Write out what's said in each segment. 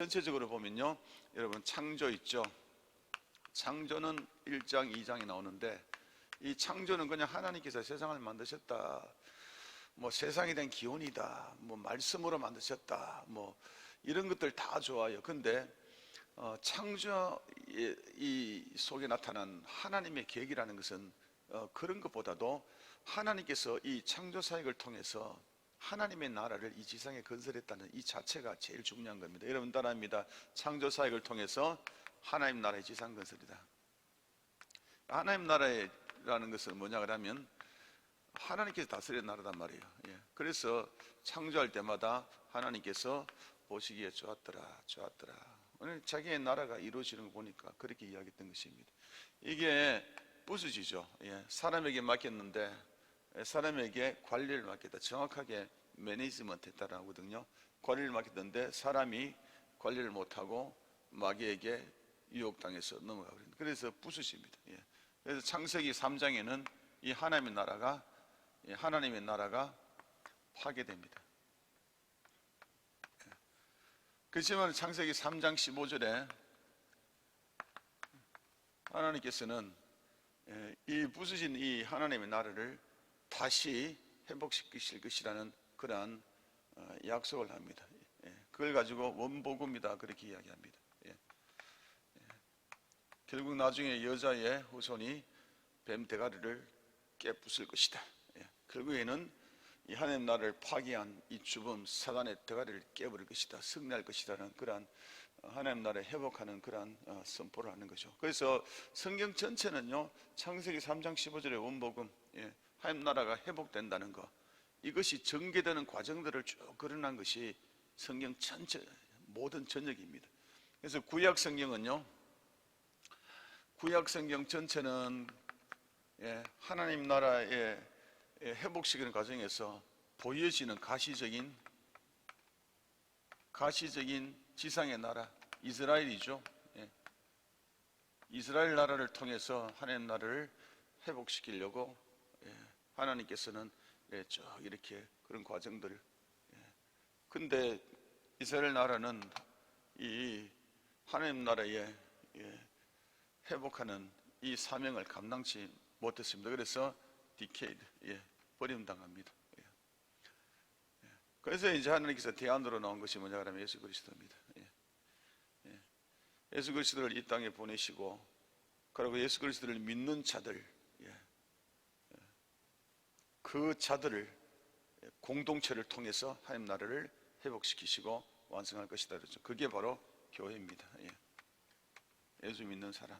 전체적으로 보면요, 여러분 창조 있죠. 창조는 1장, 2장이 나오는데, 이 창조는 그냥 하나님께서 세상을 만드셨다, 뭐 세상에 대한 기원이다, 뭐 말씀으로 만드셨다, 뭐 이런 것들 다 좋아요. 근데 창조 이 속에 나타난 하나님의 계획이라는 것은 그런 것보다도 하나님께서 이 창조 사역을 통해서 하나님의 나라를 이 지상에 건설했다는 이 자체가 제일 중요한 겁니다. 여러분 따라합니다. 창조 사역을 통해서 하나님 나라의 지상 건설이다. 하나님 나라라는 것은 뭐냐 그러면 하나님께서 다스리는 나라단 말이에요. 그래서 창조할 때마다 하나님께서 보시기에 좋았더라, 좋았더라. 오늘 자기의 나라가 이루어지는 거 보니까 그렇게 이야기했던 것입니다. 이게 부수지죠. 사람에게 맡겼는데 사람에게 관리를 맡겼다. 정확하게 매니지먼트 했다라고 하거든요. 관리를 맡겼는데 사람이 관리를 못하고 마귀에게 유혹당해서 넘어가 버립니다. 그래서 부수십니다. 그래서 창세기 3장에는 이 하나님의 나라가 파괴됩니다. 그렇지만 창세기 3장 15절에 하나님께서는 이 부서진 이 하나님의 나라를 다시 회복시키실 것이라는 그러한 약속을 합니다. 그걸 가지고 원복음이다 그렇게 이야기합니다. 결국 나중에 여자의 후손이 뱀 대가리를 깨부술 것이다. 결국에는 이 하나님 나라를 파괴한 이 주범 사단의 대가리를 깨버릴 것이다, 승리할 것이라는 그러한 하나님 나라를 회복하는 그러한 선포를 하는 거죠. 그래서 성경 전체는요, 창세기 3장 15절의 원복음, 하나님 나라가 회복된다는 것, 이것이 전개되는 과정들을 쭉 거론한 것이 성경 전체 모든 전역입니다. 그래서 구약 성경은요, 구약 성경 전체는 하나님 나라의 회복시키는 과정에서 보여지는 가시적인 지상의 나라 이스라엘이죠. 이스라엘 나라를 통해서 하나님 나라를 회복시키려고 하나님께서는 쭉 이렇게 그런 과정들. 근데 이스라엘 나라는 이 하나님 나라의 회복하는 이 사명을 감당치 못했습니다. 그래서 디케이드, 버림당합니다. 그래서 이제 하나님께서 대안으로 나온 것이 뭐냐 하면 예수 그리스도입니다. 예수 그리스도를 이 땅에 보내시고, 그리고 예수 그리스도를 믿는 자들, 그 자들을 공동체를 통해서 하나님 나라를 회복시키시고 완성할 것이다 그랬죠. 그게 바로 교회입니다. 예수 믿는 사람,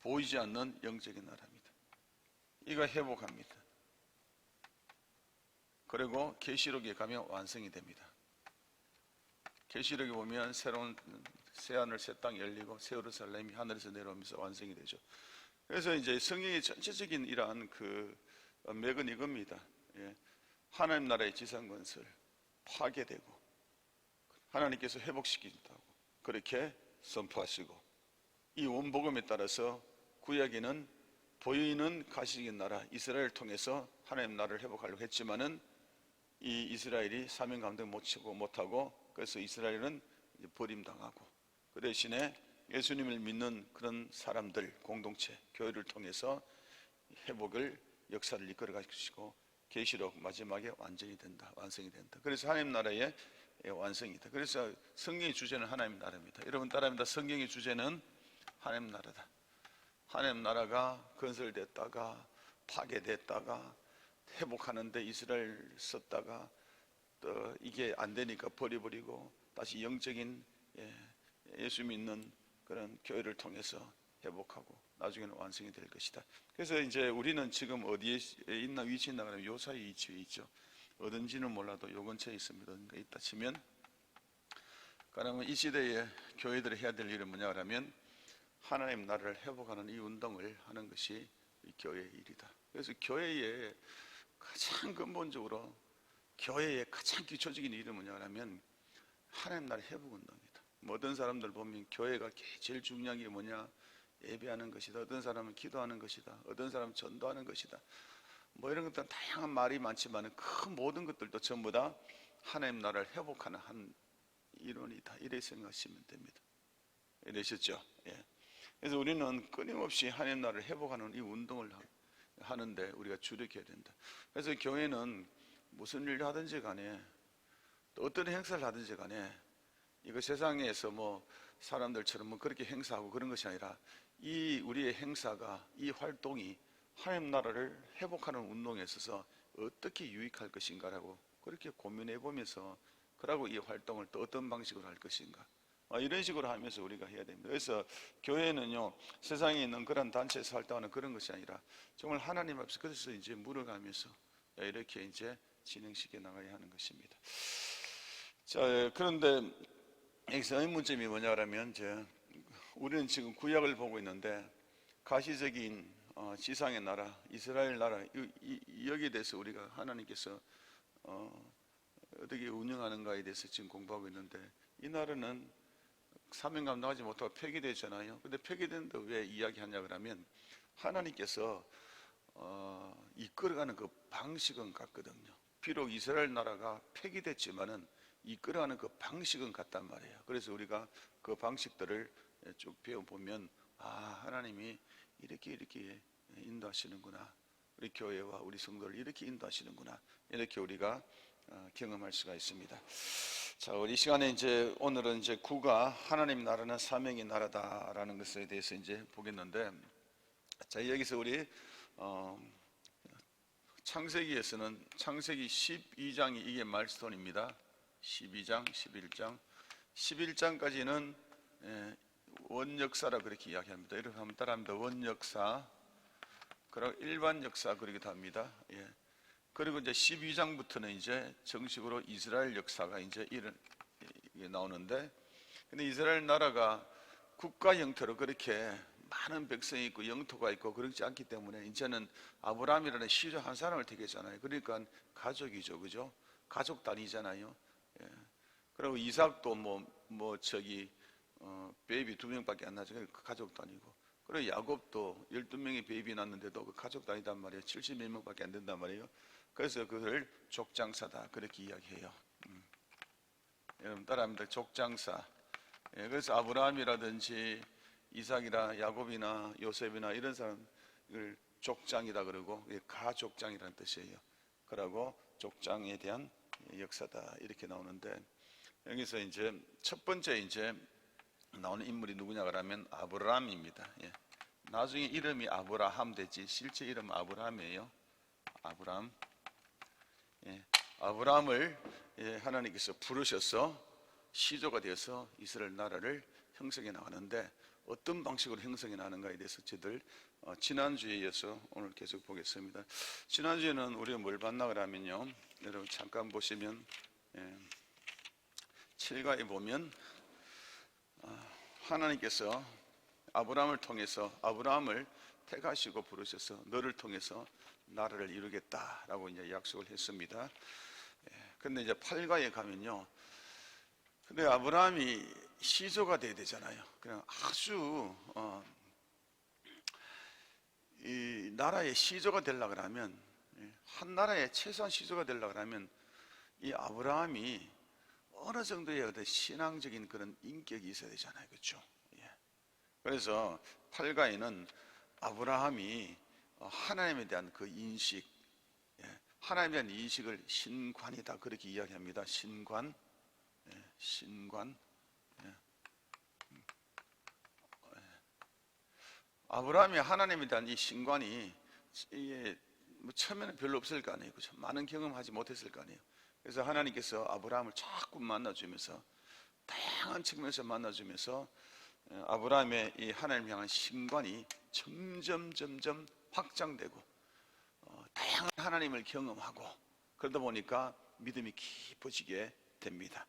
보이지 않는 영적인 나라입니다. 이거 회복합니다. 그리고 계시록에 가면 완성이 됩니다. 계시록에 보면 새로운 새하늘 새 땅이 열리고 새 예루살렘이 하늘에서 내려오면서 완성이 되죠. 그래서 이제 성경의 전체적인 이러한 그 맥은 이겁니다. 하나님 나라의 지상 건설 파괴되고 하나님께서 회복시킨다고 그렇게 선포하시고, 이 원복음에 따라서 구약에는 보이는 가시적인 나라 이스라엘을 통해서 하나님 나라를 회복하려고 했지만은 이 이스라엘이 사명 감당 못하고, 그래서 이스라엘은 이제 버림당하고, 그 대신에 예수님을 믿는 그런 사람들 공동체 교회를 통해서 회복을 역사를 이끌어 가시고 계시록 마지막에 완성이 된다. 그래서 하나님 나라의 완성이다. 그래서 성경의 주제는 하나님 나라입니다. 여러분 따라합니다. 성경의 주제는 하나님 나라다. 하나님 나라가 건설됐다가 파괴됐다가 회복하는데 이스라엘 썼다가 또 이게 안 되니까 버려버리고 다시 영적인 예수 믿는 그런 교회를 통해서 회복하고 나중에는 완성이 될 것이다. 그래서 이제 우리는 지금 어디에 있나 위치에 있나 그러면 요 사이에 위치해 있죠. 어딘지는 몰라도 요 근처에 있습니다. 어딘가 있다 치면, 그러면 이 시대에 교회들이 해야 될 일은 뭐냐 그러면 하나님 나라를 회복하는 이 운동을 하는 것이 교회의 일이다. 그래서 교회의 가장 근본적으로 교회의 가장 기초적인 일은 뭐냐 하면 하나님 나라의 회복 운동이다. 모든 사람들 보면 교회가 제일 중요한 게 뭐냐, 예배하는 것이다. 어떤 사람은 기도하는 것이다. 어떤 사람은 전도하는 것이다. 뭐 이런 것들은 다양한 말이 많지만 그 모든 것들도 전부 다 하나님 나라를 회복하는 한 일원이다. 이렇게 생각하시면 됩니다. 이러셨죠? 예. 그래서 우리는 끊임없이 하나님 나라를 회복하는 이 운동을 하는데 우리가 주력해야 된다. 그래서 교회는 무슨 일을 하든지 간에 또 어떤 행사를 하든지 간에 이거 세상에서 뭐 사람들처럼 뭐 그렇게 행사하고 그런 것이 아니라 이 우리의 행사가, 이 활동이 하나님 나라를 회복하는 운동에 있어서 어떻게 유익할 것인가라고 그렇게 고민해 보면서 그러고 이 활동을 또 어떤 방식으로 할 것인가 이런 식으로 하면서 우리가 해야 됩니다. 그래서 교회는요, 세상에 있는 그런 단체에서 활동하는 그런 것이 아니라 정말 하나님 앞에서 그래서 이제 물어가면서 이렇게 이제 진행시켜 나가야 하는 것입니다. 자, 그런데 여기서 의문점이 뭐냐면 이제 우리는 지금 구약을 보고 있는데 가시적인 지상의 나라, 이스라엘 나라 여기에 대해서 우리가 하나님께서 어떻게 운영하는가에 대해서 지금 공부하고 있는데 이 나라는 사명 감당하지 못하고 폐기되잖아요. 근데 폐기되는데 왜 이야기하냐 그러면 하나님께서 이끌어가는 그 방식은 같거든요. 비록 이스라엘 나라가 폐기됐지만은 이끌어가는 그 방식은 같단 말이에요. 그래서 우리가 그 방식들을 쭉 배워보면 하나님이 이렇게 인도하시는구나. 우리 교회와 우리 성도를 이렇게 인도하시는구나. 이렇게 우리가 경험할 수가 있습니다. 자, 우리 시간에 이제 오늘은 이제 구가 하나님 나라는 사명의 나라다라는 것에 대해서 이제 보겠는데, 자, 여기서 우리 창세기에서는 창세기 12장이 이게 마일스톤입니다. 12장, 11장, 11장까지는 원역사라 그렇게 이야기합니다. 이렇게 하면 따라합니다. 원역사, 그리고 일반 역사 그러기도 합니다. 예. 그리고 이제 12장부터는 이제 정식으로 이스라엘 역사가 이제 이게 나오는데, 근데 이스라엘 나라가 국가 형태로 그렇게 많은 백성이 있고 영토가 있고 그렇지 않기 때문에 이제는 아브라함이라는 시조 한 사람을 택했잖아요. 그러니까 가족이죠, 그죠? 가족 단위잖아요. 예. 그리고 이삭도 베이비 2명밖에 안 나죠. 그 가족 단위고. 그리고 야곱도 12명의 베이비 낳는데도 그 가족 단위단 말이에요. 70몇 명밖에 안 된단 말이에요. 그래서 그걸 족장사다 그렇게 이야기해요. 여러분 따라합니다. 족장사. 예, 그래서 아브라함이라든지 이삭이나 야곱이나 요셉이나 이런 사람을 족장이다 그러고 가족장이라는 뜻이에요. 그러고 족장에 대한 역사다 이렇게 나오는데, 여기서 이제 첫 번째 이제 나오는 인물이 누구냐 그러면 아브라함입니다. 예. 나중에 이름이 아브라함 되지 실제 이름은 아브라함이에요. 아브라함. 예. 아브라함을 하나님께서 부르셔서 시조가 되어서 이스라엘 나라를 형성해 나가는데 어떤 방식으로 형성해 나가는가에 대해서 저희들 지난주에 이어서 오늘 계속 보겠습니다. 지난주에는 우리가 뭘 봤나 그러면요, 여러분 잠깐 보시면 7가에 보면 하나님께서 아브라함을 통해서 아브라함을 택하시고 부르셔서 너를 통해서 나라를 이루겠다라고 이제 약속을 했습니다. 근데 이제 8가에 가면요, 근데 아브라함이 시조가 돼야 되잖아요. 그냥 아주 이 나라의 시조가 되려고 하면, 한 나라의 최소한 시조가 되려고 하면 이 아브라함이 어느 정도의 어떤 신앙적인 그런 인격이 있어야 되잖아요, 그렇죠? 그래서 8가에는 아브라함이 하나님에 대한 그 인식, 하나님에 대한 인식을 신관이다 그렇게 이야기합니다. 신관. 아브라함이 하나님에 대한 이 신관이 이게 처음에는 별로 없을 거 아니에요, 그렇죠? 많은 경험하지 못했을 거 아니에요. 그래서 하나님께서 아브라함을 자꾸 만나주면서 다양한 측면에서 만나주면서 아브라함의 이 하나님 향한 신관이 점점 확장되고 다양한 하나님을 경험하고 그러다 보니까 믿음이 깊어지게 됩니다.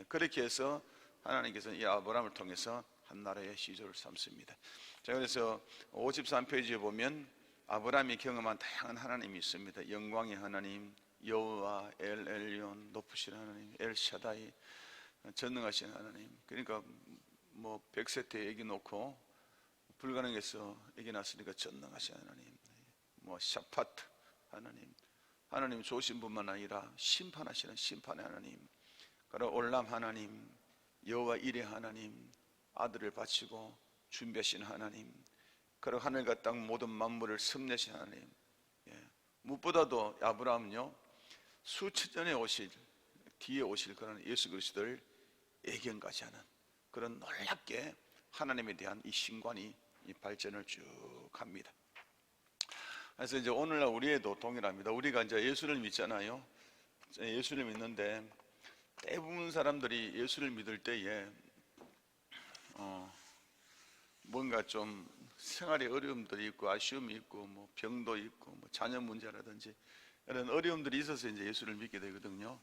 그렇게 해서 하나님께서 이 아브라함을 통해서 한 나라의 시조를 삼습니다. 자, 그래서 53페이지에 보면 아브라함이 경험한 다양한 하나님이 있습니다. 영광의 하나님, 여호와, 엘 엘yon, 높으신 하나님, 엘샤다이, 전능하신 하나님. 그러니까 100세 때 애기 놓고 불가능해서 애기 낳았으니까 전능하신 하나님, 샤파트 하나님, 하나님 좋으신 분만 아니라 심판하시는 심판의 하나님, 그리고 올람 하나님, 여호와 일의 하나님, 아들을 바치고 준비하신 하나님, 그리고 하늘과 땅 모든 만물을 섭내신 하나님. 무엇보다도 아브라함은요, 수천 년에 오실, 뒤에 오실 그런 예수 그리스도를 예견까지 하는 그런 놀랍게 하나님에 대한 이 신관이 이 발전을 쭉 합니다. 그래서 이제 오늘날 우리에도 동일합니다. 우리가 이제 예수를 믿잖아요. 예수를 믿는데 대부분 사람들이 예수를 믿을 때에 뭔가 좀 생활에 어려움들이 있고 아쉬움이 있고 뭐 병도 있고 뭐 자녀 문제라든지 이런 어려움들이 있어서 이제 예수를 믿게 되거든요.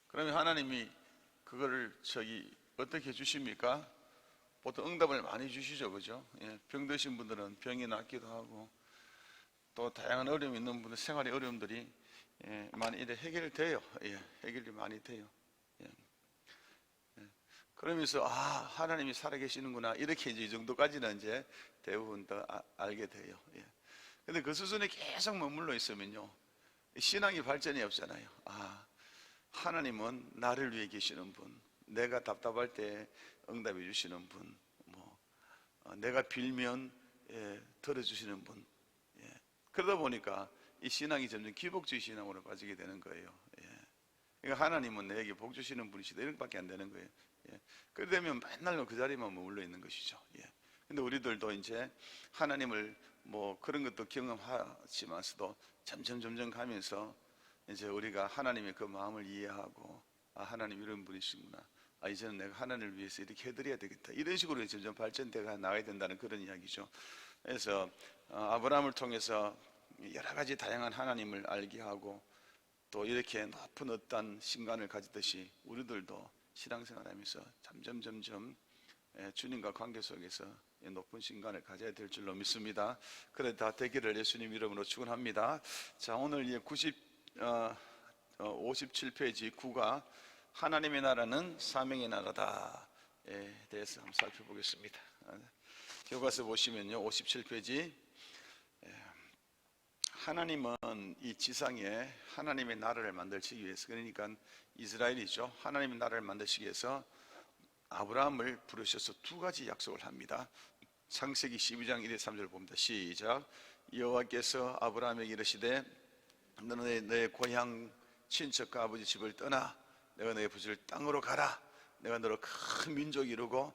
그러면 하나님이 그거를 어떻게 주십니까? 보통 응답을 많이 주시죠, 그죠? 병 드신 분들은 병이 낫기도 하고 또 다양한 어려움이 있는 분들 생활의 어려움들이 많이 이래 해결돼요. 해결이 많이 돼요. 그러면서 하나님이 살아계시는구나 이렇게 이제 이 정도까지는 이제 대부분 다 알게 돼요. 근데 그 수준에 계속 머물러 있으면요, 신앙이 발전이 없잖아요. 하나님은 나를 위해 계시는 분, 내가 답답할 때 응답해 주시는 분, 내가 빌면 들어주시는 분. 그러다 보니까 이 신앙이 점점 기복주의 신앙으로 빠지게 되는 거예요. 그러니까 하나님은 내게 복 주시는 분이시다 이렇게밖에 안 되는 거예요. 그러다 보면 맨날 그 자리만 머물러 있는 것이죠. 근데 우리들도 이제 하나님을 그런 것도 경험하지만서도 점점 가면서 이제 우리가 하나님의 그 마음을 이해하고 하나님 이런 분이시구나, 이제는 내가 하나님을 위해서 이렇게 해드려야 되겠다, 이런 식으로 점점 발전되어 나가야 된다는 그런 이야기죠. 그래서 아브라함을 통해서 여러 가지 다양한 하나님을 알게 하고 또 이렇게 높은 어떤 신관을 가지듯이 우리들도 신앙생활하면서 점점 주님과 관계 속에서 높은 신관을 가져야 될 줄로 믿습니다. 그래 다 되기를 예수님 이름으로 축원합니다. 자, 오늘 57페이지 9가 하나님의 나라는 사명의 나라다에 대해서 한번 살펴보겠습니다. 교과서 보시면요, 57페이지, 하나님은 이 지상에 하나님의 나라를 만들기 위해서, 그러니까 이스라엘이죠, 하나님의 나라를 만드시기 위해서 아브라함을 부르셔서 두 가지 약속을 합니다. 창세기 12장 1절 3절 봅니다. 시작. 여호와께서 아브라함에게 이르시되 너는 내 고향 친척과 아버지 집을 떠나 내가 너의 부질 땅으로 가라. 내가 너로 큰 민족이 이루고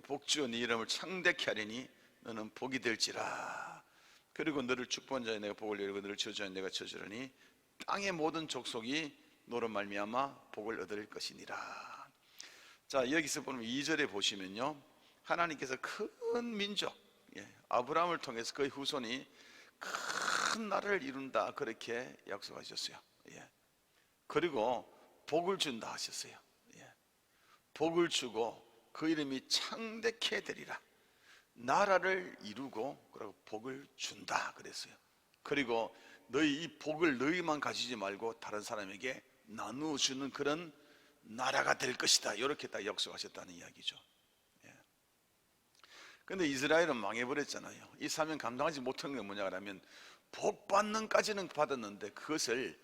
복주어 네 이름을 창대케 하리니 너는 복이 될지라. 그리고 너를 축복한 자에 내가 복을 내리고 너를 저주한 내가 저주하니 땅의 모든 족속이 너로 말미암아 복을 얻을 것이니라. 자, 여기서 보면 2절에 보시면요, 하나님께서 큰 민족, 아브라함을 통해서 그의 후손이 큰 나라를 이룬다 그렇게 약속하셨어요. 그리고 복을 준다 하셨어요. 복을 주고 그 이름이 창대케 되리라. 나라를 이루고 그리고 복을 준다 그랬어요. 그리고 너희 이 복을 너희만 가지지 말고 다른 사람에게 나누어 주는 그런 나라가 될 것이다, 이렇게 딱 약속하셨다는 이야기죠. 근데 이스라엘은 망해버렸잖아요. 이 사명 감당하지 못한 게 뭐냐 하면 복 받는까지는 받았는데 그것을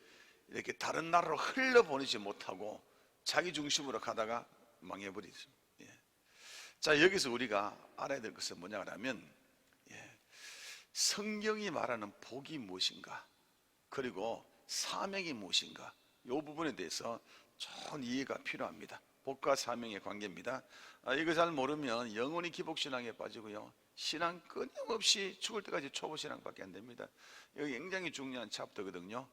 이렇게 다른 나라로 흘려보내지 못하고 자기 중심으로 가다가 망해버리죠. 자, 여기서 우리가 알아야 될 것은 뭐냐 하면 성경이 말하는 복이 무엇인가, 그리고 사명이 무엇인가, 이 부분에 대해서 좋은 이해가 필요합니다. 복과 사명의 관계입니다. 이거 잘 모르면 영원히 기복신앙에 빠지고요, 신앙 끊임없이 죽을 때까지 초보신앙밖에 안 됩니다. 이거 굉장히 중요한 챕터거든요.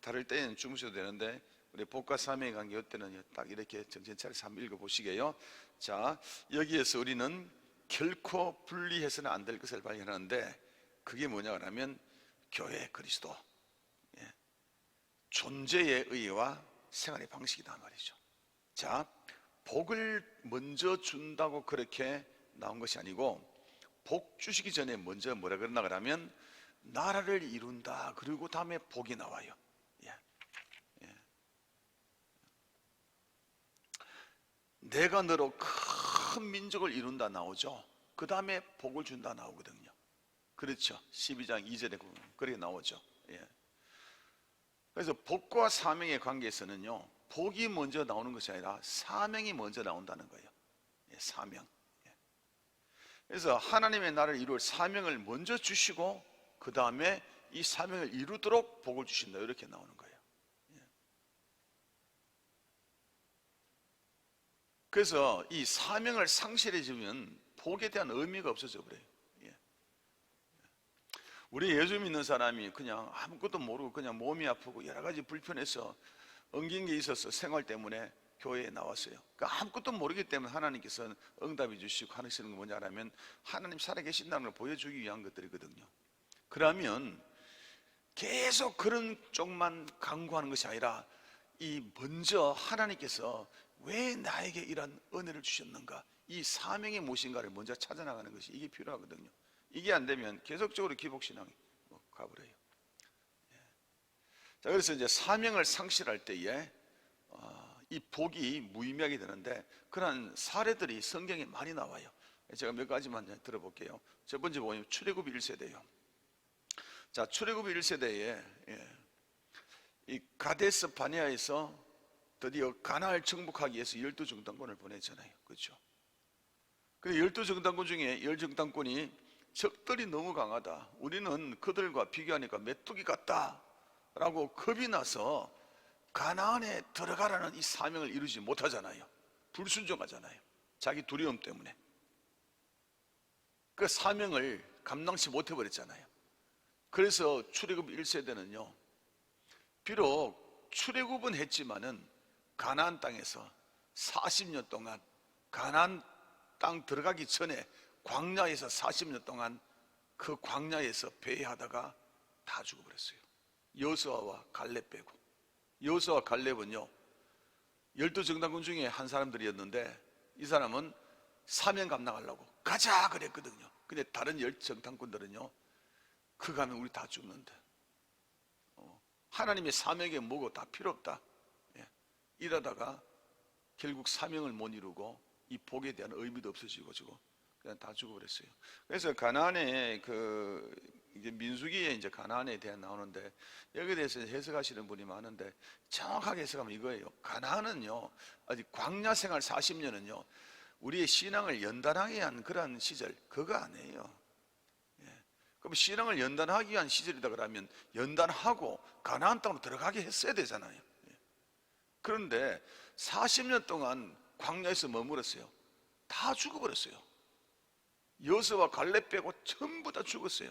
다를 때는 주무셔도 되는데 우리 복과 사명의 관계 이때는 딱 이렇게 정신 차려서 한번 읽어보시게요. 자, 여기에서 우리는 결코 분리해서는 안 될 것을 발견하는데 그게 뭐냐 하면 교회 그리스도, 존재의 의의와 생활의 방식이다 말이죠. 자, 복을 먼저 준다고 그렇게 나온 것이 아니고 복 주시기 전에 먼저 뭐라 그러나 그러면 나라를 이룬다, 그리고 다음에 복이 나와요. 내가 너로 큰 민족을 이룬다 나오죠. 그 다음에 복을 준다 나오거든요. 그렇죠. 12장 2절에 그렇게 나오죠. 그래서 복과 사명의 관계에서는요, 복이 먼저 나오는 것이 아니라 사명이 먼저 나온다는 거예요. 사명. 그래서 하나님의 나라를 이룰 사명을 먼저 주시고 그 다음에 이 사명을 이루도록 복을 주신다, 이렇게 나오는 거예요. 그래서 이 사명을 상실해지면 복에 대한 의미가 없어져 버려요. 우리 예수 믿는 사람이 그냥 아무것도 모르고 그냥 몸이 아프고 여러 가지 불편해서 엉긴 게 있어서 생활 때문에 교회에 나왔어요. 그러니까 아무것도 모르기 때문에 하나님께서는 응답해 주시고 하시는 건 뭐냐면 하나님 살아계신다는 걸 보여주기 위한 것들이거든요. 그러면 계속 그런 쪽만 강구하는 것이 아니라 이 먼저 하나님께서 왜 나에게 이런 은혜를 주셨는가, 이 사명이 무엇인가를 먼저 찾아나가는 것이 이게 필요하거든요. 이게 안 되면 계속적으로 기복신앙이 가버려요. 자, 그래서 이제 사명을 상실할 때에 이 복이 무의미하게 되는데 그런 사례들이 성경에 많이 나와요. 제가 몇 가지만 들어볼게요. 첫 번째 보면 출애굽 1세대예요. 자, 출애굽 1세대에 이 가데스 바네아에서 드디어 가나안을 정복하기 위해서 12정탐꾼을 보냈잖아요. 그렇죠? 그 12정탐꾼 중에 10정탐꾼이 적들이 너무 강하다, 우리는 그들과 비교하니까 메뚜기 같다 라고 겁이 나서 가나안에 들어가라는 이 사명을 이루지 못하잖아요. 불순종하잖아요. 자기 두려움 때문에 그 사명을 감당치 못해버렸잖아요. 그래서 출애굽 1세대는요 비록 출애굽은 했지만은 가나안 땅에서 40년 동안, 가나안 땅 들어가기 전에 광야에서 40년 동안 그 광야에서 배회하다가 다 죽어버렸어요. 여호수아와 갈렙 빼고. 여호수아와 갈렙은요 12정탐꾼 중에 한 사람들이었는데 이 사람은 사명 감당하려고 가자 그랬거든요. 근데 다른 10정탐꾼들은요 그 가면 우리 다 죽는데 하나님의 사명에 뭐고 다 필요 없다, 이러다가 결국 사명을 못 이루고 이 복에 대한 의미도 없어지고 그냥 다 죽어버렸어요. 그래서 가나안에 이제 민수기에 이제 가나안에 대해 나오는데 여기에 대해서 해석하시는 분이 많은데 정확하게 해석하면 이거예요. 가나안은요 아직 광야 생활 40년은요 우리의 신앙을 연단하게 한 그런 시절, 그거 아니에요. 그럼 신앙을 연단하기 위한 시절이다 그러면 연단하고 가나안 땅으로 들어가게 했어야 되잖아요. 그런데 40년 동안 광야에서 머물었어요. 다 죽어버렸어요. 여호수아와 갈렙 빼고 전부 다 죽었어요.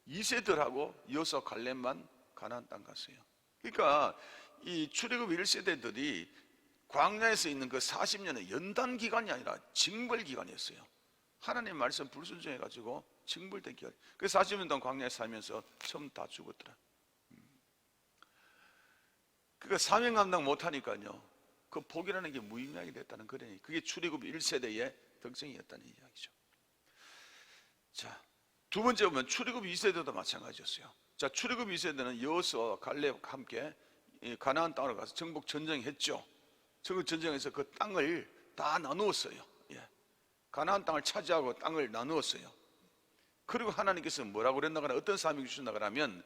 2세들하고 여호수아와 갈렙만 가나안 땅 갔어요. 그러니까 이 출애굽 1세대들이 광야에서 있는 그 40년의 연단 기간이 아니라 징벌 기간이었어요. 하나님 말씀 불순종해가지고 징벌된 기간. 그래서 40년 동안 광야에 살면서 처음 다 죽었더라. 그러니까 사명 감당 못하니까요 그 복이라는 게 무의미하게 됐다는 거래요. 그게 출애굽 1세대의 특징이었다는 이야기죠. 자, 두 번째 보면 출애굽 2세대도 마찬가지였어요. 자, 출애굽 2세대는 여호수아와 갈렙과 함께 가나안 땅으로 가서 정복 전쟁했죠. 정복 전쟁에서 그 땅을 다 나누었어요. 가나안 땅을 차지하고 땅을 나누었어요. 그리고 하나님께서 뭐라고 그랬나 하면 어떤 사명을 주셨나 하면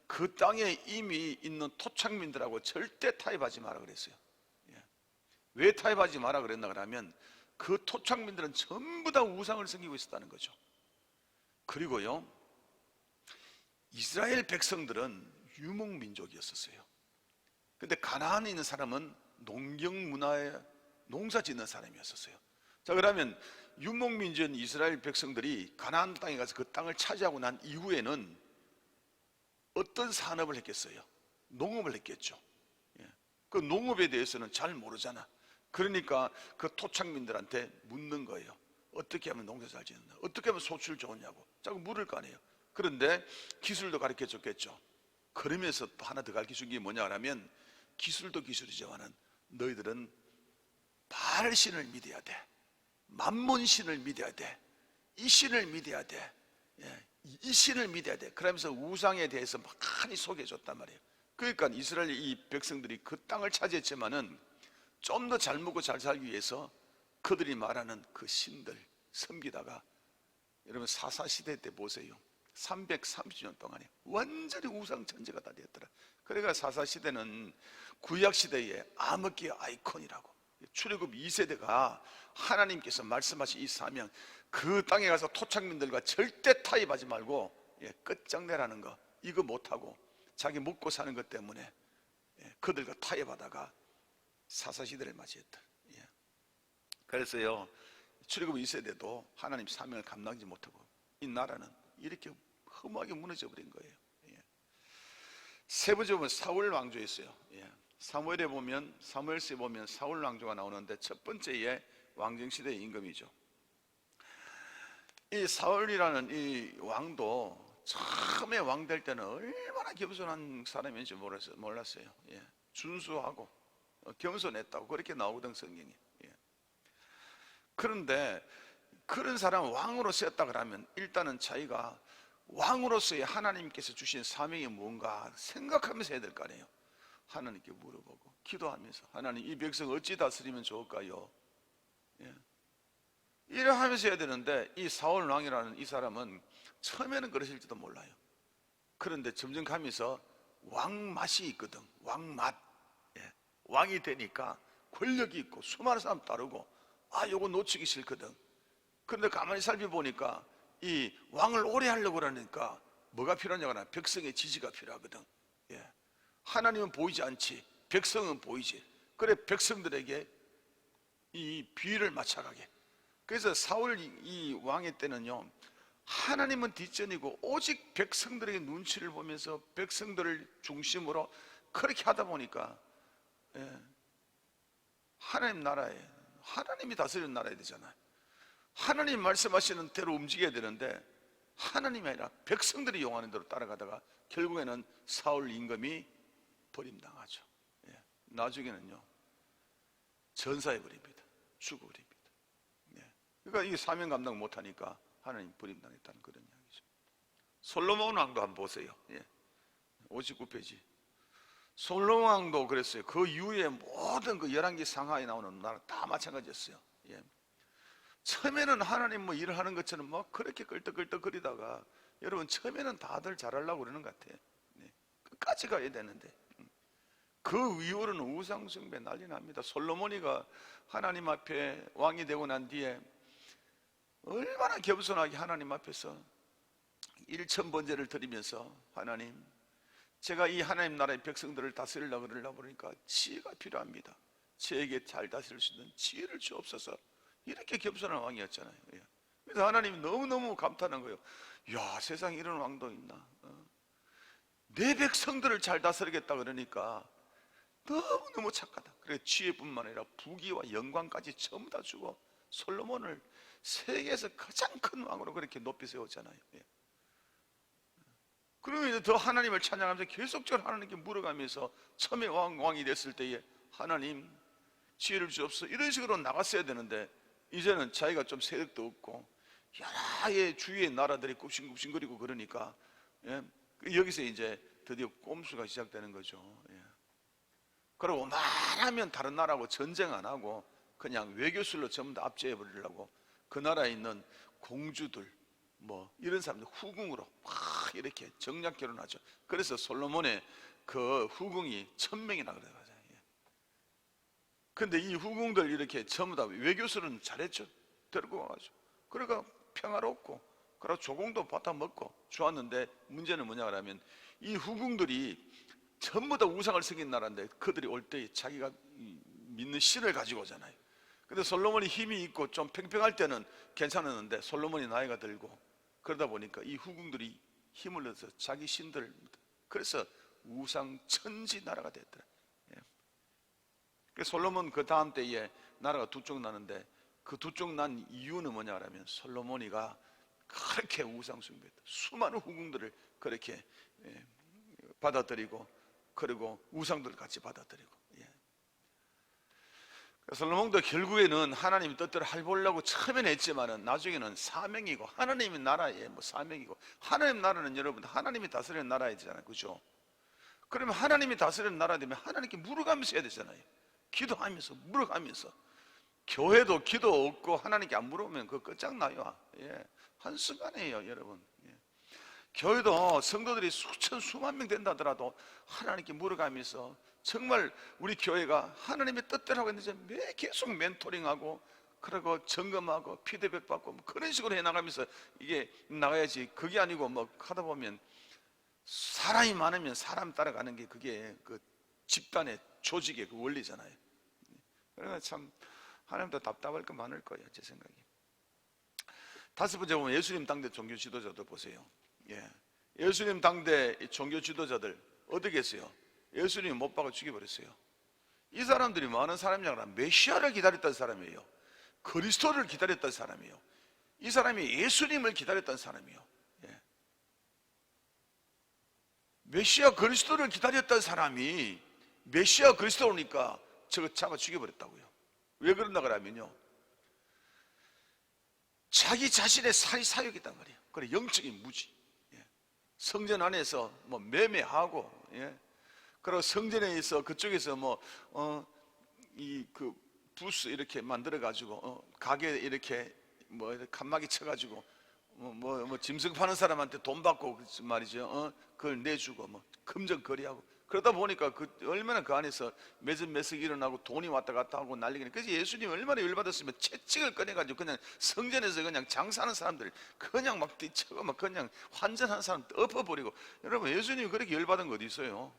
그 땅에 이미 있는 토착민들하고 절대 타협하지 마라 그랬어요. 왜 타협하지 마라 그랬나 하면 그 토착민들은 전부 다 우상을 섬기고 있었다는 거죠. 그리고요 이스라엘 백성들은 유목민족이었었어요. 근데 가나안에 있는 사람은 농경 문화에 농사 짓는 사람이었었어요. 자, 그러면 유목민족인 이스라엘 백성들이 가나안 땅에 가서 그 땅을 차지하고 난 이후에는 어떤 산업을 했겠어요? 농업을 했겠죠. 그 농업에 대해서는 잘 모르잖아. 그러니까 그 토착민들한테 묻는 거예요. 어떻게 하면 농사 잘 짓는다, 어떻게 하면 소출 좋으냐고 자꾸 물을 거 아니에요. 그런데 기술도 가르쳐 줬겠죠. 그러면서 또 하나 더 가르쳐 준 게 뭐냐 하면 기술도 기술이지만은 너희들은 바알 신을 믿어야 돼, 만몬 신을 믿어야 돼, 이 신을 믿어야 돼, 이 신을 믿어야 돼. 그러면서 우상에 대해서 많이 소개해 줬단 말이에요. 그러니까 이스라엘 이 백성들이 그 땅을 차지했지만은 좀 더 잘 먹고 잘 살기 위해서 그들이 말하는 그 신들 섬기다가, 여러분 사사시대 때 보세요. 330년 동안에 완전히 우상 천지가 다 되었더라. 그러니까 사사시대는 구약시대의 암흑기의 아이콘이라고. 출애굽 2세대가 하나님께서 말씀하신 이 사명, 그 땅에 가서 토착민들과 절대 타협하지 말고 끝장내라는 거, 이거 못하고 자기 먹고 사는 것 때문에 그들과 타협하다가 사사시대를 맞이했다. 그래서요, 출애굽 2세대도 하나님 사명을 감당하지 못하고 이 나라는 이렇게 허무하게 무너져 버린 거예요. 세 번째 보면 사울 왕조였어요. 사무엘에 보면, 사무엘서에 보면 사울 왕조가 나오는데 첫 번째의 왕정시대의 임금이죠. 이 사울이라는 이 왕도 처음에 왕 될 때는 얼마나 겸손한 사람인지 몰랐어요. 준수하고 겸손했다고 그렇게 나오거든, 성경이. 그런데 그런 사람을 왕으로 세웠다 그러면 일단은 자기가 왕으로서의 하나님께서 주신 사명이 뭔가 생각하면서 해야 될 거 아니에요. 하나님께 물어보고 기도하면서, 하나님 이 백성 어찌 다스리면 좋을까요? 이래 하면서 해야 되는데, 이 사울 왕이라는 이 사람은 처음에는 그러실지도 몰라요. 그런데 점점 가면서 왕맛이 있거든. 왕맛. 왕이 되니까 권력이 있고 수많은 사람 따르고, 요거 놓치기 싫거든. 그런데 가만히 살펴보니까 이 왕을 오래 하려고 그러니까 뭐가 필요하냐고, 백성의 지지가 필요하거든. 하나님은 보이지 않지, 백성은 보이지. 그래, 백성들에게 이 비위를 맞춰가게. 그래서 사울 이 왕의 때는요, 하나님은 뒷전이고 오직 백성들에게 눈치를 보면서 백성들을 중심으로 그렇게 하다 보니까 하나님 나라에, 하나님이 다스리는 나라야 되잖아요. 하나님 말씀하시는 대로 움직여야 되는데 하나님이 아니라 백성들이 용하는 대로 따라가다가 결국에는 사울 임금이 버림당하죠. 나중에는요, 전사해버립니다. 죽어버립니다. 그러니까 이 사명 감당 못하니까 하나님 버림당했다는 그런 이야기죠. 솔로몬 왕도 한번 보세요. 59페이지. 솔로몬 왕도 그랬어요. 그 이후에 모든 그 열왕기 상하에 나오는 나라 다 마찬가지였어요. 처음에는 하나님 뭐 일을 하는 것처럼 막 그렇게 끌떡끌떡거리다가, 여러분 처음에는 다들 잘하려고 그러는 것 같아요. 끝까지 가야 되는데 그 이후로는 우상숭배 난리 납니다. 솔로몬이가 하나님 앞에 왕이 되고 난 뒤에 얼마나 겸손하게 하나님 앞에서 일천번제를 드리면서, 하나님 제가 이 하나님 나라의 백성들을 다스리려고 그러니까 지혜가 필요합니다. 저에게 잘 다스릴 수 있는 지혜를 주옵소서. 이렇게 겸손한 왕이었잖아요. 그래서 하나님이 너무너무 감탄한 거예요. 야, 세상에 이런 왕도 있나? 내 백성들을 잘 다스리겠다 그러니까 너무너무 착하다. 그래, 지혜뿐만 아니라 부귀와 영광까지 전부 다 주고 솔로몬을 세계에서 가장 큰 왕으로 그렇게 높이 세웠잖아요. 그러면 이제 더 하나님을 찬양하면서 계속적으로 하나님께 물어가면서 처음에 왕이 됐을 때에 하나님 지혜를 주옵소서 이런 식으로 나갔어야 되는데, 이제는 자기가 좀 세력도 없고 여러 주위의 나라들이 굽신굽신거리고 그러니까 여기서 이제 드디어 꼼수가 시작되는 거죠. 그리고 말하면 다른 나라하고 전쟁 안 하고 그냥 외교술로 전부 다 압제해 버리려고 그 나라에 있는 공주들 뭐 이런 사람들 후궁으로 막 이렇게 정략 결혼하죠. 그래서 솔로몬의 그 후궁이 1000명이나 그래요. 근데 이 후궁들 이렇게 전부 다 외교술은 잘했죠. 데리고 와가지고 그러니까 평화롭고, 그리고 조공도 받아 먹고 좋았는데, 문제는 뭐냐 그러면 이 후궁들이 전부 다 우상을 섬긴 나라인데 그들이 올 때 자기가 믿는 신을 가지고 오잖아요. 근데 솔로몬이 힘이 있고 좀 팽팽할 때는 괜찮았는데 솔로몬이 나이가 들고 그러다 보니까 이 후궁들이 힘을 얻어서 자기 신들, 그래서 우상 천지 나라가 됐더라. 솔로몬 그 다음 때에 나라가 두 쪽 나는데 그 두 쪽 난 이유는 뭐냐 하면 솔로몬이가 그렇게 우상 숭배했다. 수많은 후궁들을 그렇게 받아들이고, 그리고 우상들 같이 받아들이고. 솔로몬도 결국에는 하나님 뜻대로 해보려고 처음에는 했지만은 나중에는 사명이고, 하나님의 나라의 뭐 사명이고, 하나님 나라는 여러분 하나님이 다스리는 나라이잖아요, 그죠? 그러면 하나님이 다스리는 나라 되면 하나님께 물어가면서 해야 되잖아요. 기도하면서 물어가면서. 교회도 기도 없고 하나님께 안 물어보면 그거 끝장나요. 한순간이에요, 여러분. 교회도 성도들이 수천 수만 명 된다 하더라도 하나님께 물어가면서 정말 우리 교회가 하나님의 뜻대로 하고 있는지 매 계속 멘토링하고 그러고 점검하고 피드백 받고 뭐 그런 식으로 해나가면서 이게 나가야지. 그게 아니고 뭐 하다 보면 사람이 많으면 사람 따라가는 게 그게 그 집단의 조직의 그 원리잖아요. 그러니까 참 하나님도 답답할 거 많을 거예요, 제 생각에. 다섯 번째 보면 예수님 당대 종교 지도자들 보세요. 예수님 당대 종교 지도자들 어떻게 했어요? 예수님 못 박아 죽여버렸어요. 이 사람들이 많은 사람이 아니라 메시아를 기다렸던 사람이에요. 그리스도를 기다렸던 사람이에요. 이 사람이 예수님을 기다렸던 사람이에요. 메시아 그리스도를 기다렸던 사람이 메시아 그리스도니까 저거 잡아 죽여버렸다고요. 왜 그런가 그러면요, 자기 자신의 사역이단 말이에요. 그래, 영적인 무지. 성전 안에서 뭐 매매하고, 그리고 성전에 있어 그쪽에서 이 그 부스 이렇게 만들어 가지고 가게 이렇게 뭐 칸막이 쳐 가지고 짐승 파는 사람한테 돈 받고 말이죠. 그걸 내주고 뭐 금전 거래하고 그러다 보니까 얼마나 그 안에서 매점 매석이 일어나고 돈이 왔다 갔다 하고 난리가. 그래서 예수님 얼마나 열받았으면 채찍을 꺼내가지고 그냥 성전에서 그냥 장사하는 사람들 그냥 막 뒤쳐고 막 그냥 환전하는 사람 엎어버리고. 여러분, 예수님이 그렇게 열받은 거 어디 있어요?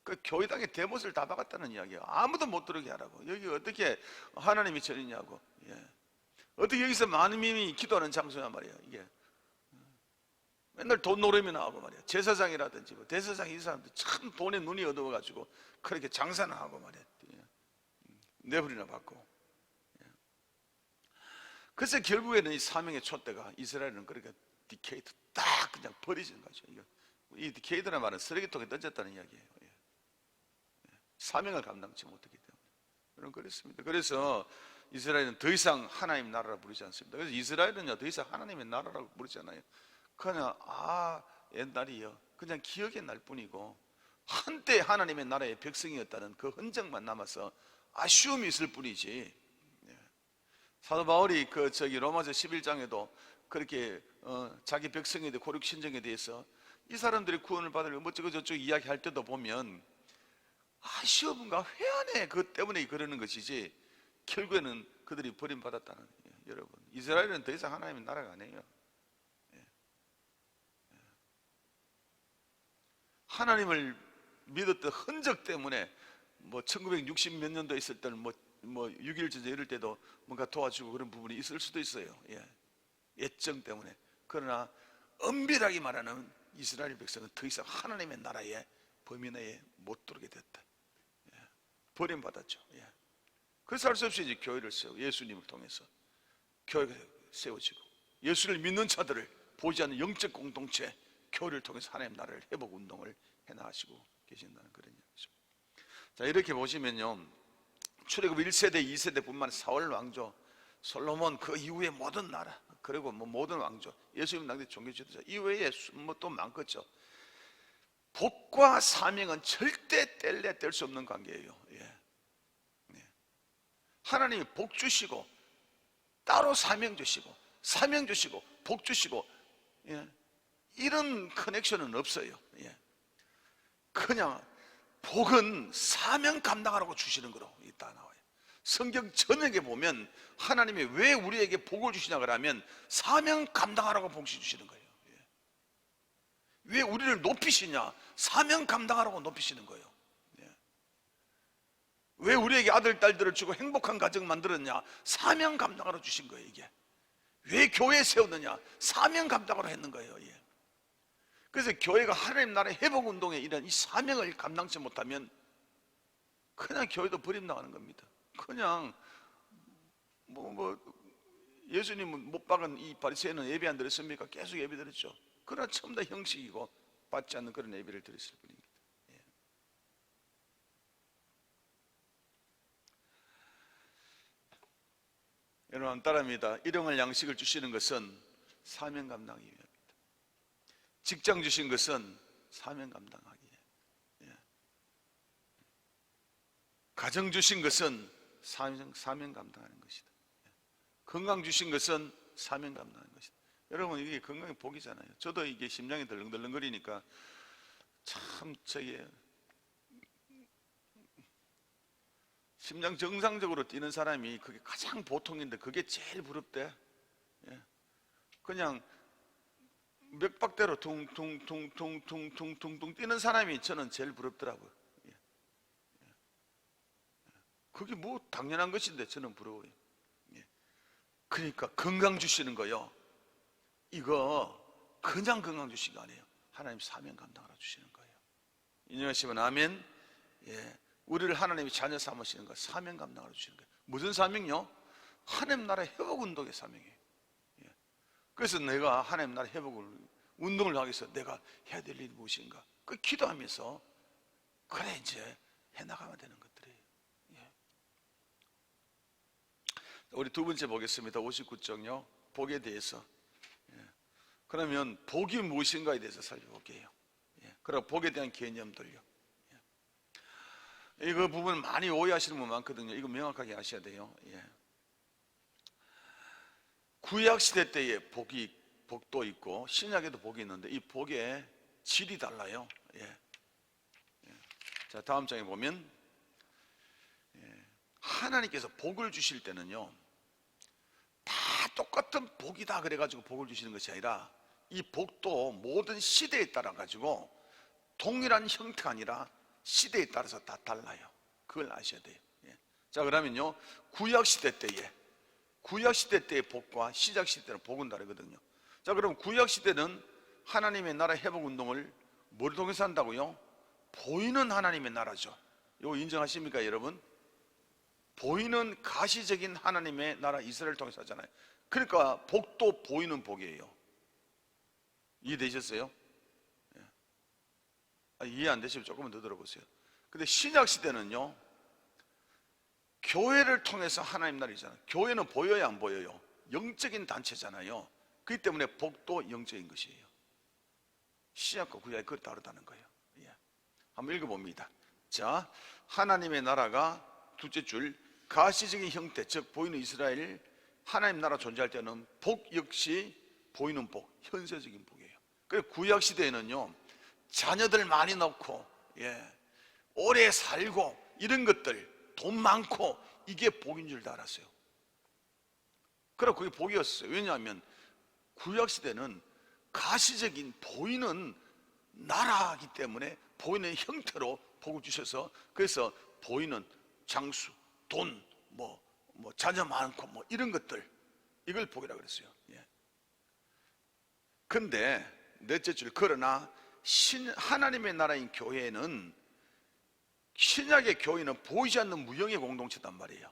그 교회당에 대못을 다 박았다는 이야기예요. 아무도 못 들어오게 하라고. 여기 어떻게 하나님이 전이냐고. 어떻게 여기서 많은 민이 기도하는 장소냐 말이야. 이게 맨날 돈 노름이 나오고 말이야. 제사장이라든지 뭐 대사장, 이 사람들 참 돈에 눈이 어두워가지고 그렇게 장사나 하고 말이야. 내버리나 받고. 그래서 결국에는 이 사명의 촛대가 이스라엘은 그렇게 디케이드 딱 그냥 버리지는 거죠. 이 디케이드라는 말은 쓰레기통에 던졌다는 이야기예요. 사명을 감당치 못하기 때문에. 그런 그렇습니다. 그래서 이스라엘은 더 이상 하나님 나라라 부르지 않습니다. 그래서 이스라엘은요, 더 이상 하나님의 나라라고 부르잖아요. 그냥 옛날이요, 그냥 기억의 날 뿐이고 한때 하나님의 나라의 백성이었다는 그 흔적만 남아서 아쉬움이 있을 뿐이지. 사도 바울이 로마서 11장에도 그렇게 자기 백성에 대해 고륙 신정에 대해서 이 사람들이 구원을 받으려고 뭐저거 저쪽 이야기할 때도 보면 아쉬움과 회한에 그 때문에 그러는 것이지 결국에는 그들이 버림받았다는 거예요. 여러분, 이스라엘은 더 이상 하나님의 나라가 아니에요. 하나님을 믿었던 흔적 때문에 1960 몇 년도에 있을 때는 6.1 전쟁 이럴 때도 뭔가 도와주고 그런 부분이 있을 수도 있어요. 애정 때문에. 그러나 엄밀하게 말하는 이스라엘 백성은 더 이상 하나님의 나라의 범위 내에 못 들어오게 됐다. 버림받았죠. 그래서 할 수 없이 이제 교회를 세우고 예수님을 통해서 교회가 세워지고 예수를 믿는 자들을 보지 않는 영적 공동체 교회를 통해서 하나님 나라를 회복 운동을 해나가시고 계신다는 그런 얘기죠. 자, 이렇게 보시면요, 출애굽 1세대 2세대뿐만 아니라 사울 왕조, 솔로몬, 그 이후의 모든 나라, 그리고 모든 왕조, 예수님 당대 종교 지도자 이외에 또 많겠죠. 복과 사명은 절대 뗄 수 없는 관계예요. 하나님이 복 주시고 따로 사명 주시고 사명 주시고 복 주시고 이런 커넥션은 없어요. 그냥 복은 사명 감당하라고 주시는 거로 있다 나와요. 성경 전역에 보면 하나님이 왜 우리에게 복을 주시냐 그러면 사명 감당하라고 복 주시는 거예요. 왜 우리를 높이시냐? 사명 감당하라고 높이시는 거예요. 왜 우리에게 아들, 딸들을 주고 행복한 가정 만들었냐? 사명 감당하러 주신 거예요. 이게 왜 교회 세웠느냐? 사명 감당하러 했는 거예요. 그래서 교회가 하나님 나라의 회복운동에 이런 이 사명을 감당치 못하면 그냥 교회도 버림나가는 겁니다. 그냥 예수님은 못 박은 이 바리새인은 예배 안 드렸습니까? 계속 예배 드렸죠. 그러나 처음 다 형식이고 받지 않는 그런 예배를 드렸을 뿐입니다. 여러분 따라합니다. 일용할 양식을 주시는 것은 사명 감당하기 위함입니다. 직장 주신 것은 사명 감당하기 위해. 가정 주신 것은 사명 감당하는 것이다. 건강 주신 것은 사명 감당하는 것이다. 여러분, 이게 건강의 복이잖아요. 저도 이게 심장이 덜렁덜렁거리니까 참 심장 정상적으로 뛰는 사람이 그게 가장 보통인데 그게 제일 부럽대. 예. 그냥 맥박대로 퉁퉁퉁퉁퉁퉁퉁 뛰는 사람이 저는 제일 부럽더라고요. 예. 그게 뭐 당연한 것인데 저는 부러워요. 예. 그러니까 건강 주시는 거요, 이거 그냥 건강 주신 거 아니에요. 하나님 사명 감당하라 주시는 거예요. 인정하시면 아멘. 예. 우리를 하나님이 자녀 삼으시는 거 사명 감당하라 주시는 거예요. 무슨 사명요? 하나님 나라 회복 운동의 사명이에요. 예. 그래서 내가 하나님 나라 회복 운동을 하기 위해서 내가 해야 될 일이 무엇인가, 그 기도하면서 그래 이제 해나가면 되는 것들이에요. 예. 우리 두 번째 보겠습니다. 59쪽요, 복에 대해서. 그러면 복이 무엇인가에 대해서 살펴볼게요. 그리고 복에 대한 개념들요. 이거 부분 많이 오해하시는 분 많거든요. 이거 명확하게 아셔야 돼요. 구약시대 때에 복도 있고 신약에도 복이 있는데 이 복의 질이 달라요. 자, 다음 장에 보면 하나님께서 복을 주실 때는요, 다 똑같은 복이다 그래가지고 복을 주시는 것이 아니라 이 복도 모든 시대에 따라 가지고 동일한 형태가 아니라 시대에 따라서 다 달라요. 그걸 아셔야 돼요. 자, 그러면요, 구약시대 때의 복과 신약시대 때는 복은 다르거든요. 자, 그럼 구약시대는 하나님의 나라 회복 운동을 뭘 통해서 한다고요? 보이는 하나님의 나라죠. 이거 인정하십니까 여러분? 보이는 가시적인 하나님의 나라 이스라엘을 통해서 하잖아요. 그러니까 복도 보이는 복이에요. 이해되셨어요? 이해 안 되시면 조금만 더 들어보세요. 근데 신약시대는요, 교회를 통해서 하나님 나라이잖아요. 교회는 보여요 안 보여요? 영적인 단체잖아요. 그렇기 때문에 복도 영적인 것이에요. 신약과 구약이 그걸 다르다는 거예요. 한번 읽어봅니다. 자, 하나님의 나라가 둘째 줄 가시적인 형태, 즉 보이는 이스라엘 하나님 나라 존재할 때는 복 역시 보이는 복, 현세적인 복이에요. 그래서 구약시대에는요, 자녀들 많이 낳고 오래 살고 이런 것들, 돈 많고 이게 복인 줄 다 알았어요. 그리고 그게 복이었어요. 왜냐하면 구약시대는 가시적인 보이는 나라이기 때문에 보이는 형태로 복을 주셔서, 그래서 보이는 장수, 돈, 뭐 자녀 많고 뭐 이런 것들, 이걸 복이라고 그랬어요. 근데 넷째 줄, 그러나 하나님의 나라인 교회는, 신약의 교회는 보이지 않는 무형의 공동체단 말이에요.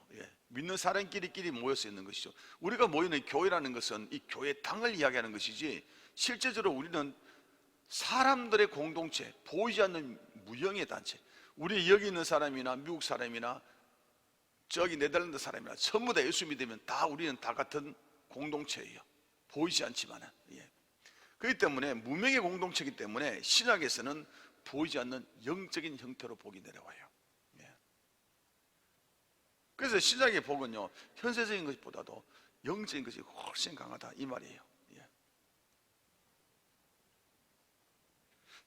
믿는 사람끼리 모여서 있는 것이죠. 우리가 모이는 교회라는 것은 이 교회 당을 이야기하는 것이지, 실제적으로 우리는 사람들의 공동체, 보이지 않는 무형의 단체. 우리 여기 있는 사람이나 미국 사람이나 저기 네덜란드 사람이나 전부 다 예수 믿으면 다 우리는 다 같은 공동체예요. 보이지 않지만은. 그렇기 때문에 무명의 공동체이기 때문에 신약에서는 보이지 않는 영적인 형태로 복이 내려와요. 그래서 신약의 복은요, 현세적인 것보다도 영적인 것이 훨씬 강하다 이 말이에요.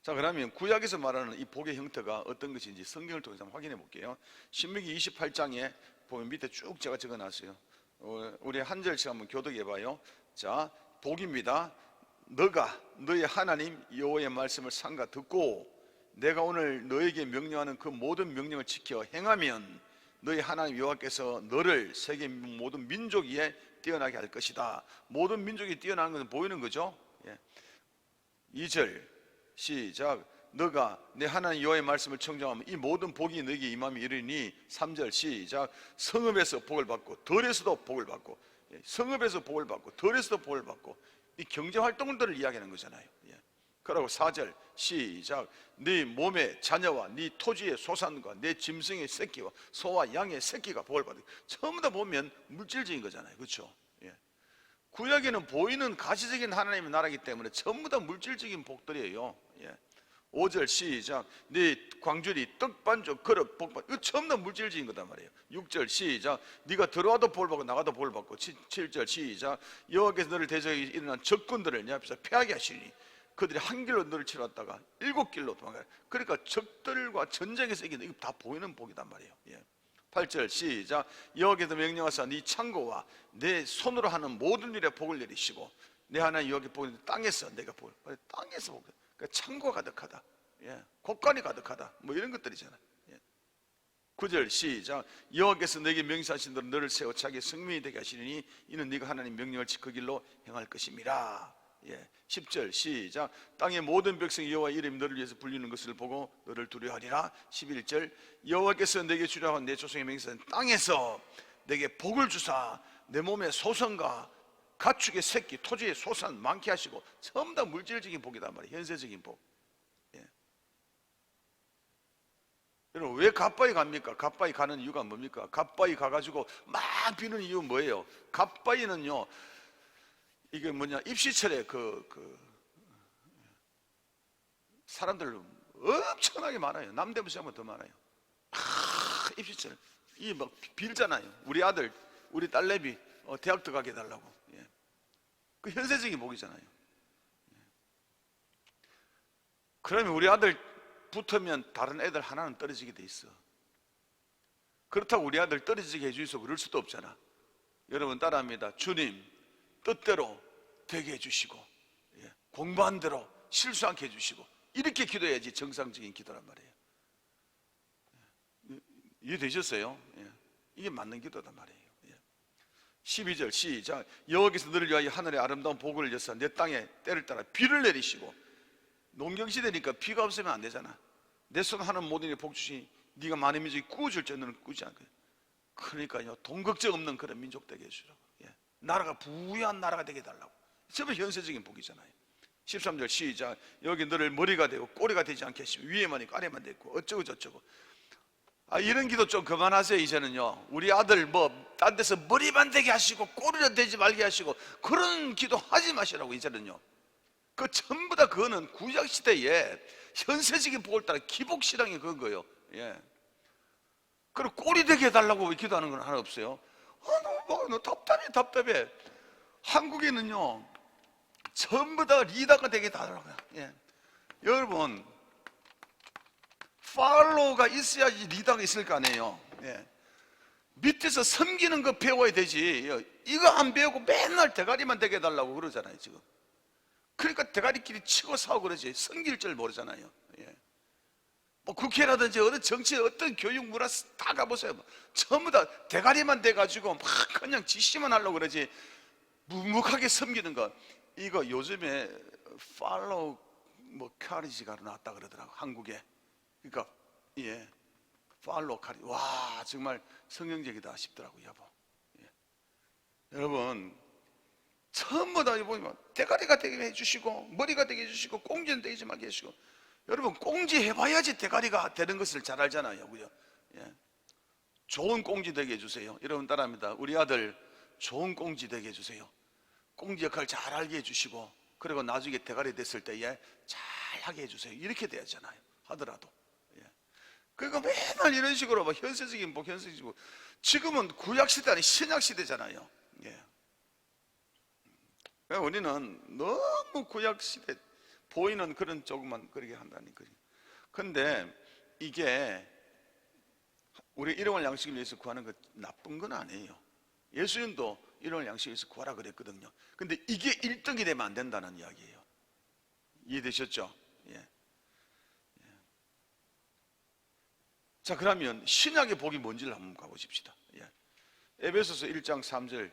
자, 그러면 구약에서 말하는 이 복의 형태가 어떤 것인지 성경을 통해서 한번 확인해 볼게요. 신명기 28장에 보면 밑에 쭉 제가 적어놨어요. 우리 한 절씩 한번 교독해 봐요. 자, 복입니다. 너가 너의 하나님 여호와의 말씀을 삼가 듣고 내가 오늘 너에게 명령하는 그 모든 명령을 지켜 행하면 너의 하나님 여호와께서 너를 세계 모든 민족 위에 뛰어나게 할 것이다. 모든 민족이 뛰어나는 것은 보이는 거죠. 2절 시작. 너가 내 하나님 여호와의 말씀을 청정하면 이 모든 복이 너에게 임함이 이르니. 3절 시작. 성읍에서 복을 받고 덜에서도 복을 받고, 성읍에서 복을 받고 덜에서도 복을 받고, 이 경제활동들을 이야기하는 거잖아요. 그리고 4절 시작. 네 몸의 자녀와 네 토지의 소산과 내 짐승의 새끼와 소와 양의 새끼가 복을 받고. 전부 다 보면 물질적인 거잖아요. 그렇죠? 구약에는 보이는 가시적인 하나님의 나라이기 때문에 전부 다 물질적인 복들이에요. 5절 시작. 네 광주리 떡반죽 그릇 복반, 이거 전부 다 물질적인 거단 말이에요. 6절 시작. 네가 들어와도 볼 받고 나가도 볼 받고. 7절 시작. 여호와께서 너를 대적에 일어난 적군들을 네 앞에서 패하게 하시니 그들이 한 길로 너를 치러 왔다가 7길로 도망가요. 그러니까 적들과 전쟁에서 이기는, 이거 다 보이는 복이단 말이에요. 8절 시작. 여호와께서 명령하사 네 창고와 내 손으로 하는 모든 일에 복을 내리시고 내 하나님 여호와께 복을 땅에서 내가 복을, 땅에서 복을, 그러니까 창고가 가득하다, 곡간이 가득하다, 뭐 이런 것들이잖아. 9절 시작. 여호와께서 내게 명시하신 대로 너를 세워 자기 성민이 되게 하시니 이는 네가 하나님 명령을 지그 길로 행할 것임이라. 10절 시작. 땅의 모든 백성이 여호와 이름이 너를 위해서 불리는 것을 보고 너를 두려워하리라. 11절. 여호와께서 내게 주려고 한 내 조상의 명시한 땅에서 내게 복을 주사 내 몸에 소선과 가축의 새끼, 토지의 소산 많게 하시고. 전부 다 물질적인 복이단 말이에요. 현세적인 복. 여러분, 왜 갓바위 갑니까? 갓바위 가는 이유가 뭡니까? 갓바위 가가지고 막 비는 이유 뭐예요? 갓바위는요, 이게 뭐냐, 입시철에 사람들 엄청나게 많아요. 남대문시하면 더 많아요. 입시철에 이 막 빌잖아요. 우리 아들, 우리 딸내미 대학 들어가게 해달라고. 그 현세적인 복이잖아요. 그러면 우리 아들 붙으면 다른 애들 하나는 떨어지게 돼 있어. 그렇다고 우리 아들 떨어지게 해주셔서 그럴 수도 없잖아. 여러분 따라합니다. 주님 뜻대로 되게 해주시고, 공부한 대로 실수 않게 해주시고, 이렇게 기도해야지 정상적인 기도란 말이에요. 이해되셨어요? 이게 맞는 기도단 말이에요. 12절 시작. 여호와께서 너를 위하여 하늘의 아름다운 복을 여사 내 땅에 때를 따라 비를 내리시고. 농경시대니까 비가 없으면 안 되잖아. 내 손 하는 모든 일에 복 주시니 네가 많은 민족이 꾸어줄 줄 너는 꾸지 않거든. 그러니까요, 돈 걱정 없는 그런 민족 되게 해주라고. 나라가 부유한 나라가 되게 해달라고. 전부 현세적인 복이잖아요. 13절 시작. 여기 너를 머리가 되고 꼬리가 되지 않게 하시고 위에만 있고 아래만 되고 어쩌고 저쩌고. 이런 기도 좀 그만하세요. 이제는요, 우리 아들 딴 데서 머리만 되게 하시고 꼬리를 되지 말게 하시고 그런 기도 하지 마시라고. 이제는요, 그 전부 다 그거는 구약시대에 현세적인 복을 따라 기복신앙이 그런 거예요. 그리고 꼬리 되게 해달라고 기도하는 건 하나 없어요. 너무 답답해. 한국에는요 전부 다 리더가 되게 해달라고요. 여러분, 팔로우가 있어야지 리더가 있을 거 아니에요. 밑에서 섬기는 거 배워야 되지. 이거 안 배우고 맨날 대가리만 되게 해달라고 그러잖아요 지금. 그러니까 대가리끼리 치고 싸우고 그러지. 섬길 줄 모르잖아요. 뭐 국회라든지 어느 정치, 어떤 교육 문화 다 가보세요. 전부 다 대가리만 돼가지고 막 그냥 지시만 하려고 그러지. 묵묵하게 섬기는 것, 이거 요즘에 팔로우 카리지가 나왔다 그러더라고, 한국에. 그러니까 팔로우 카리지. 와, 정말 성경적이다 싶더라고요, 여보. 여러분, 전부 다 보면 대가리가 되게 해주시고 머리가 되게 해주시고 꽁지는 되지 말게 해주시고. 여러분, 꽁지 해봐야지 대가리가 되는 것을 잘 알잖아요. 그죠? 좋은 꽁지 되게 해주세요. 여러분 따라합니다. 우리 아들 좋은 꽁지 되게 해주세요. 꽁지 역할 잘 알게 해주시고, 그리고 나중에 대가리 됐을 때에 잘 하게 해주세요. 이렇게 돼야잖아요, 하더라도. 그러니까 맨날 이런 식으로 현세적인 복, 현세적인 복. 지금은 구약시대 아니 신약시대잖아요. 우리는 너무 구약시대 보이는 그런 조금만 그렇게 한다니까요. 근데 이게 우리 일용할 양식을 위해서 구하는 거 나쁜 건 아니에요. 예수님도 일용할 양식을 위해서 구하라 그랬거든요. 근데 이게 1등이 되면 안 된다는 이야기예요. 이해되셨죠? 자, 그러면 신약의 복이 뭔지를 한번 가보십시다. 에베소서 1장 3절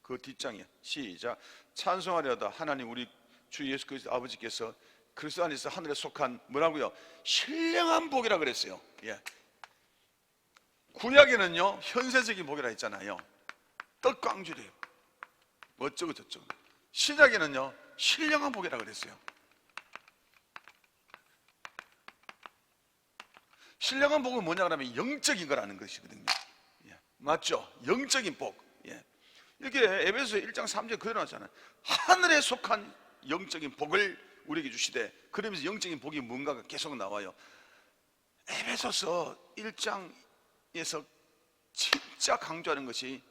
그 뒷장이야. 시작. 찬송하려다 하나님 우리 주 예수 그리스도 아버지께서 그리스도 안에서 하늘에 속한 뭐라고요? 신령한 복이라 그랬어요. 구약에는요 현세적인 복이라 했잖아요. 떡광주래요, 어쩌고 저쩌고. 신약에는요 신령한 복이라 그랬어요. 신령한 복은 뭐냐 그러면 영적인 거라는 것이거든요. 맞죠? 영적인 복. 이렇게 에베소 1장 3절 그대로 나왔잖아요. 하늘에 속한 영적인 복을 우리에게 주시되, 그러면서 영적인 복이 뭔가가 계속 나와요. 에베소서 1장에서 진짜 강조하는 것이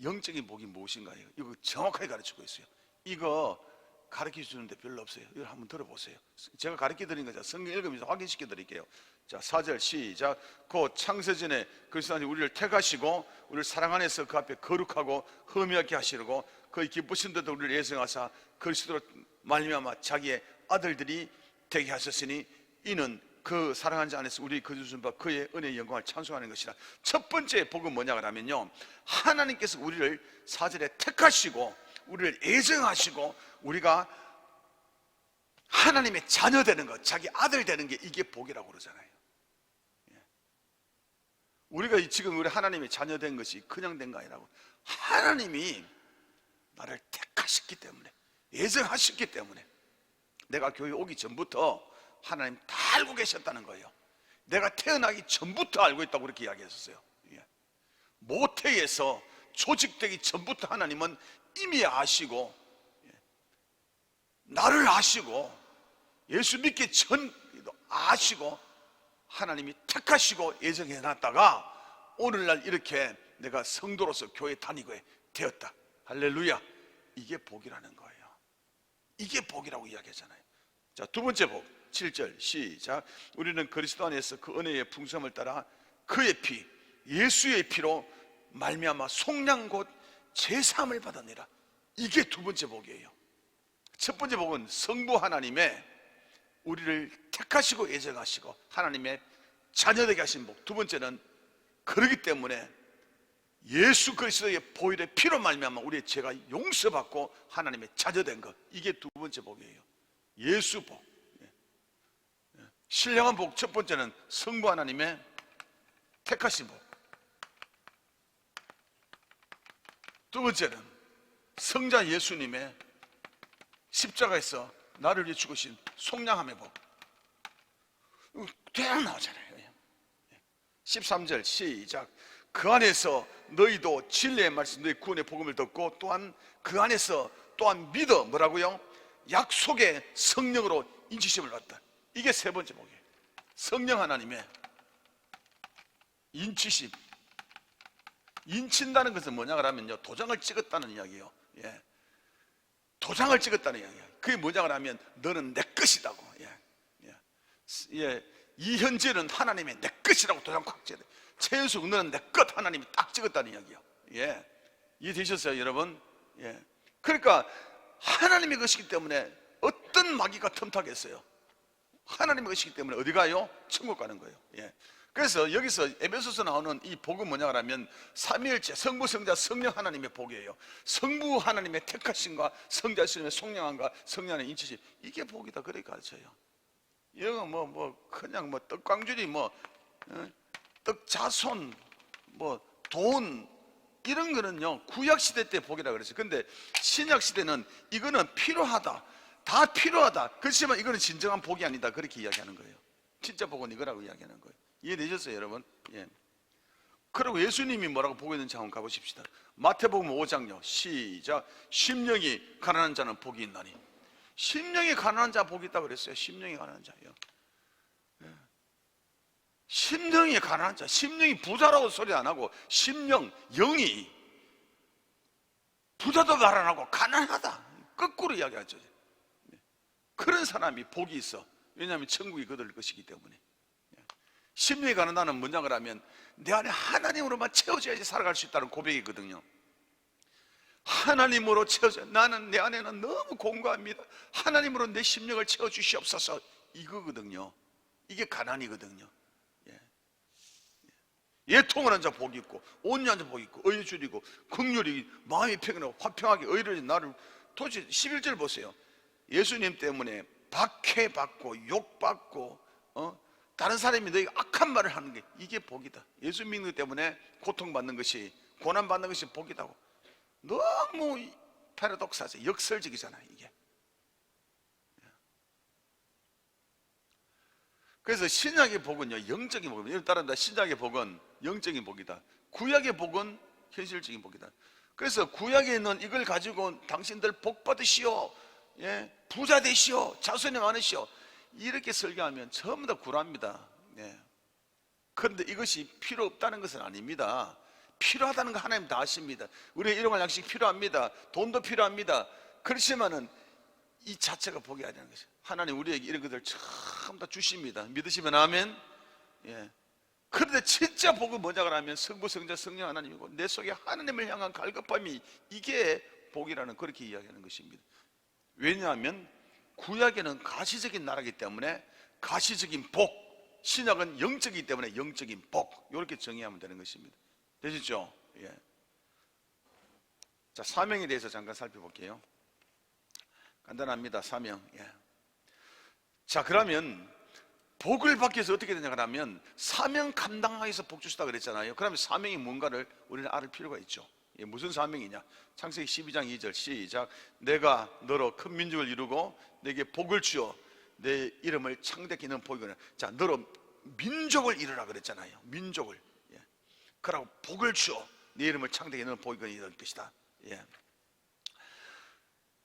영적인 복이 무엇인가요? 이거 정확하게 가르치고 있어요. 이거 가르쳐 주는데 별로 없어요. 이걸 한번 들어보세요. 제가 가르쳐 드린 거죠. 성경 읽으면서 확인시켜 드릴게요. 자, 4절 시작. 곧 창세전에 그리스도 안에 우리를 택하시고 우리를 사랑 안에서 그 앞에 거룩하고 흠이하게 하시려고 그의 기쁘신 데도 우리를 예정하사 그리스도로 말미암아 자기의 아들들이 되게 하셨으니 이는 그 사랑한 자 안에서 우리 거주신 바 그의 은혜의 영광을 찬송하는 것이라. 첫 번째 복은 뭐냐 하면요, 하나님께서 우리를 4절에 택하시고 우리를 예정하시고 우리가 하나님의 자녀 되는 것, 자기 아들 되는 게 이게 복이라고 그러잖아요. 우리가 지금 우리 하나님의 자녀 된 것이 그냥 된 거 아니라고. 하나님이 나를 택하셨기 때문에, 예정하셨기 때문에, 내가 교회 오기 전부터 하나님 다 알고 계셨다는 거예요. 내가 태어나기 전부터 알고 있다고 그렇게 이야기했었어요. 모태에서 조직되기 전부터 하나님은 이미 아시고, 나를 아시고, 예수 믿기 전에도 아시고, 하나님이 택하시고 예정해 놨다가 오늘날 이렇게 내가 성도로서 교회 다니고 되었다. 할렐루야. 이게 복이라는 거예요. 이게 복이라고 이야기하잖아요. 자, 두 번째 복 7절 시작. 우리는 그리스도 안에서 그 은혜의 풍성을 따라 그의 피, 예수의 피로 말미암아 속량 곧 제사함을 받았느니라. 이게 두 번째 복이에요. 첫 번째 복은 성부 하나님의 우리를 택하시고 예정하시고 하나님의 자녀되게 하신 복. 두 번째는 그러기 때문에 예수 그리스도의 보혈의 피로 말미암아 우리의 죄가 용서받고 하나님의 자녀된 것. 이게 두 번째 복이에요. 예수 복. 신령한 복 첫 번째는 성부 하나님의 택하신 복. 두 번째는 성자 예수님의 십자가에서 나를 위해 죽으신 속량함의 복. 대학 나오잖아요. 13절 시작. 그 안에서 너희도 진리의 말씀, 너희 구원의 복음을 듣고 또한 그 안에서 또한 믿어 뭐라고요? 약속의 성령으로 인치심을 받다. 이게 세 번째 복이에요. 성령 하나님의 인치심. 인친다는 것은 뭐냐 그러면요, 도장을 찍었다는 이야기예요. 도장을 찍었다는 이야기예요. 그게 뭐냐 그러면 너는 내 것이라고. 이 현재는 하나님의 내 것이라고 도장 콱 찍어야 돼. 최윤숙 너는 내 것, 하나님이 딱 찍었다는 이야기예요. 이해되셨어요 여러분? 그러니까 하나님의 것이기 때문에 어떤 마귀가 틈타겠어요. 하나님의 것이기 때문에 어디 가요? 천국 가는 거예요. 그래서 여기서 에베소서 나오는 이 복은 뭐냐 하면 삼위일체 성부 성자 성령 하나님의 복이에요. 성부 하나님의 택하심과 성자 예수님의 속량함과 성령의 인치심, 이게 복이다 그렇게 가르쳐요. 이거 그냥 떡광주리 떡자손 돈 이런 거는요 구약 시대 때 복이라 그랬어요. 근데 신약 시대는 이거는 필요하다, 다 필요하다. 그렇지만 이거는 진정한 복이 아니다 그렇게 이야기하는 거예요. 진짜 복은 이거라고 이야기하는 거예요. 이해되셨어요 여러분? 그리고 예수님이 뭐라고 보고 있는지 한번 가보십시다. 마태복음 5장요 시작. 심령이 가난한 자는 복이 있나니. 심령이 가난한 자 복이 있다고 그랬어요. 심령이 가난한 자요. 심령이 가난한 자, 심령이 부자라고 소리 안 하고 심령, 영이 부자도 말 안 하고 가난하다 거꾸로 이야기하죠. 그런 사람이 복이 있어. 왜냐하면 천국이 그들 것이기 때문에. 심령이 가난하다는 문장을 하면 내 안에 하나님으로만 채워져야지 살아갈 수 있다는 고백이거든요. 하나님으로 채워져. 나는 내 안에는 너무 공고합니다. 하나님으로 내 심령을 채워주시옵소서. 이거거든요. 이게 가난이거든요. 예통하는 자 복이 있고 온유한 자 복이 있고 의를 줄이고 긍휼이 마음이 평안하고 화평하게 의를 나를. 도대체 11절 보세요. 예수님 때문에 박해받고 욕받고 다른 사람이 너희가 악한 말을 하는 게 이게 복이다. 예수 믿는 것 때문에 고통받는 것이, 고난받는 것이 복이다고. 너무 패러독스하죠. 역설적이잖아요 이게. 그래서 신약의 복은요 영적인 복입니다. 이를 따른다. 신약의 복은 영적인 복이다. 구약의 복은 현실적인 복이다. 그래서 구약에 있는 이걸 가지고 당신들 복 받으시오, 부자 되시오, 자손이 많으시오, 이렇게 설교하면 전부 다 구랍니다. 예. 그런데 이것이 필요 없다는 것은 아닙니다. 필요하다는 거 하나님 다 아십니다. 우리의 일용할 양식 필요합니다. 돈도 필요합니다. 그렇지만은 이 자체가 복이 아니라는 것이죠. 하나님 우리에게 이런 것들 전부 다 주십니다. 믿으시면 아멘. 예. 그런데 진짜 복은 뭐냐 그러면 성부, 성자, 성령 하나님이고 내 속에 하나님을 향한 갈급함이, 이게 복이라는, 그렇게 이야기하는 것입니다. 왜냐하면 구약에는 가시적인 나라이기 때문에 가시적인 복, 신약은 영적이기 때문에 영적인 복, 이렇게 정의하면 되는 것입니다. 되시죠? 예. 자, 사명에 대해서 잠깐 살펴볼게요. 간단합니다. 사명. 예. 자, 그러면 복을 받기 위해서 어떻게 되냐 그러면 사명 감당하기 위해서 복 주시다 그랬잖아요. 그러면 사명이 뭔가를 우리는 알을 필요가 있죠. 예, 무슨 사명이냐? 창세기 12장 2절 시작. 내가 너로 큰 민족을 이루고 내게 복을 주어 내 이름을 창대케 하는 복이거든. 자, 너로 민족을 이루라 그랬잖아요. 민족을. 예. 그러고 복을 주어 내 이름을 창대케 하는 복이거든 이런 뜻이다. 예.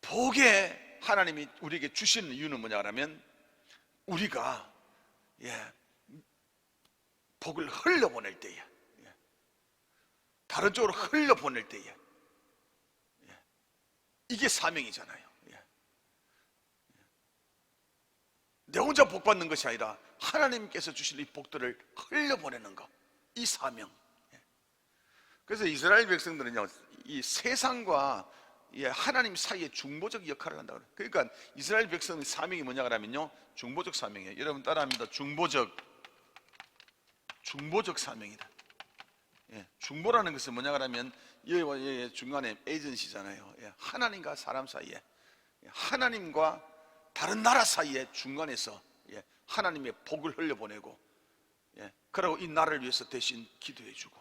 복에 하나님이 우리에게 주시는 이유는 뭐냐 하면 우리가 복을 흘려보낼 때에, 다른 쪽으로 흘려보낼 때에, 이게 사명이잖아요. 내 혼자 복 받는 것이 아니라 하나님께서 주실 이 복들을 흘려보내는 것, 이 사명. 그래서 이스라엘 백성들은요, 이 세상과 하나님 사이에 중보적 역할을 한다고 그래요. 그러니까 이스라엘 백성의 사명이 뭐냐 그러면요, 중보적 사명이에요. 여러분 따라합니다. 중보적 사명이다. 예, 중보라는 것은 뭐냐 그러면 여기와 여기 중간에 에이전시잖아요. 예, 하나님과 사람 사이에, 하나님과 다른 나라 사이에 중간에서 하나님의 복을 흘려보내고, 그리고 이 나라를 위해서 대신 기도해주고.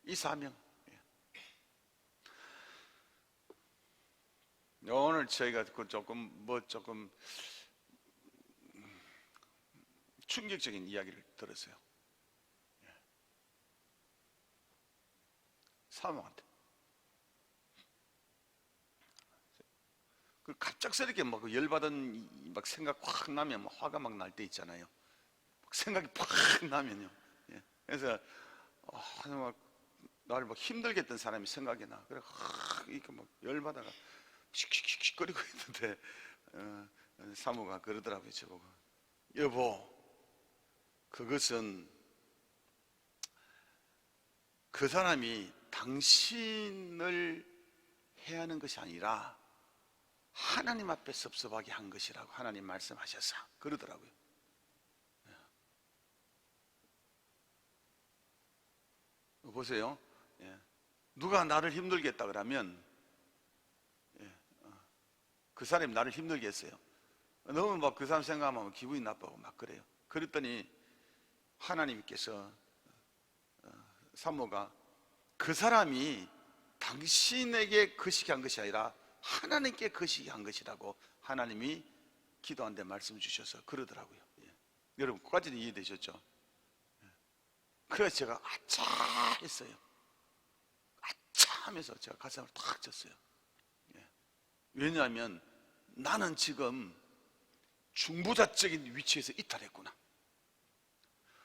이 사명. 오늘 저희가 조금 충격적인 이야기를 들었어요. 사모한테 그 갑작스럽게 막 열받은 막 생각 확 나면 막 화가 막 날 때 있잖아요. 생각이 팍 나면요. 그래서 막 나를 막 힘들게 했던 사람이 생각이 나. 그래 이렇게 막 열받아가 씩씩씩거리고 있는데 사모가 그러더라고요. 저보고, 여보, 그것은 그 사람이 당신을 해하는 것이 아니라 하나님 앞에 섭섭하게 한 것이라고 하나님 말씀하셔서 그러더라고요. 보세요. 누가 나를 힘들게 했다 그러면 그 사람이 나를 힘들게 했어요. 너무 막 그 사람 생각하면 기분이 나빠고 막 그래요. 그랬더니 하나님께서, 사모가 그 사람이 당신에게 거시기 한 것이 아니라 하나님께 거시기 한 것이라고 하나님이 기도한 데 말씀 주셔서 그러더라고요. 여러분 그까지는 이해되셨죠? 그래서 제가 아차 했어요. 아차 하면서 제가 가슴을 탁 쳤어요. 왜냐하면 나는 지금 중보자적인 위치에서 이탈했구나.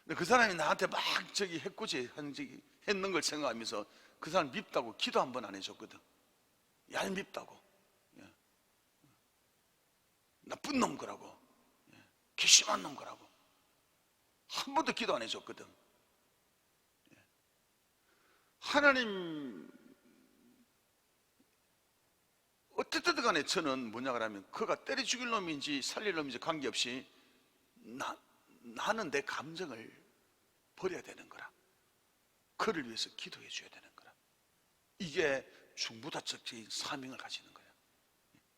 근데 그 사람이 나한테 막 저기 해코지 했는 걸 생각하면서 그 사람 밉다고 기도 한 번 안 해줬거든. 얄밉다고, 나쁜 놈 거라고, 괘씸한 놈 거라고 한 번도 기도 안 해줬거든. 하나님 어쨌든 간에 저는 뭐냐 그러면 그가 때려 죽일 놈인지 살릴 놈인지 관계없이 나는 내 감정을 버려야 되는 거라. 그를 위해서 기도해 줘야 되는 거라. 이게 중보자적인 사명을 가지는 거야.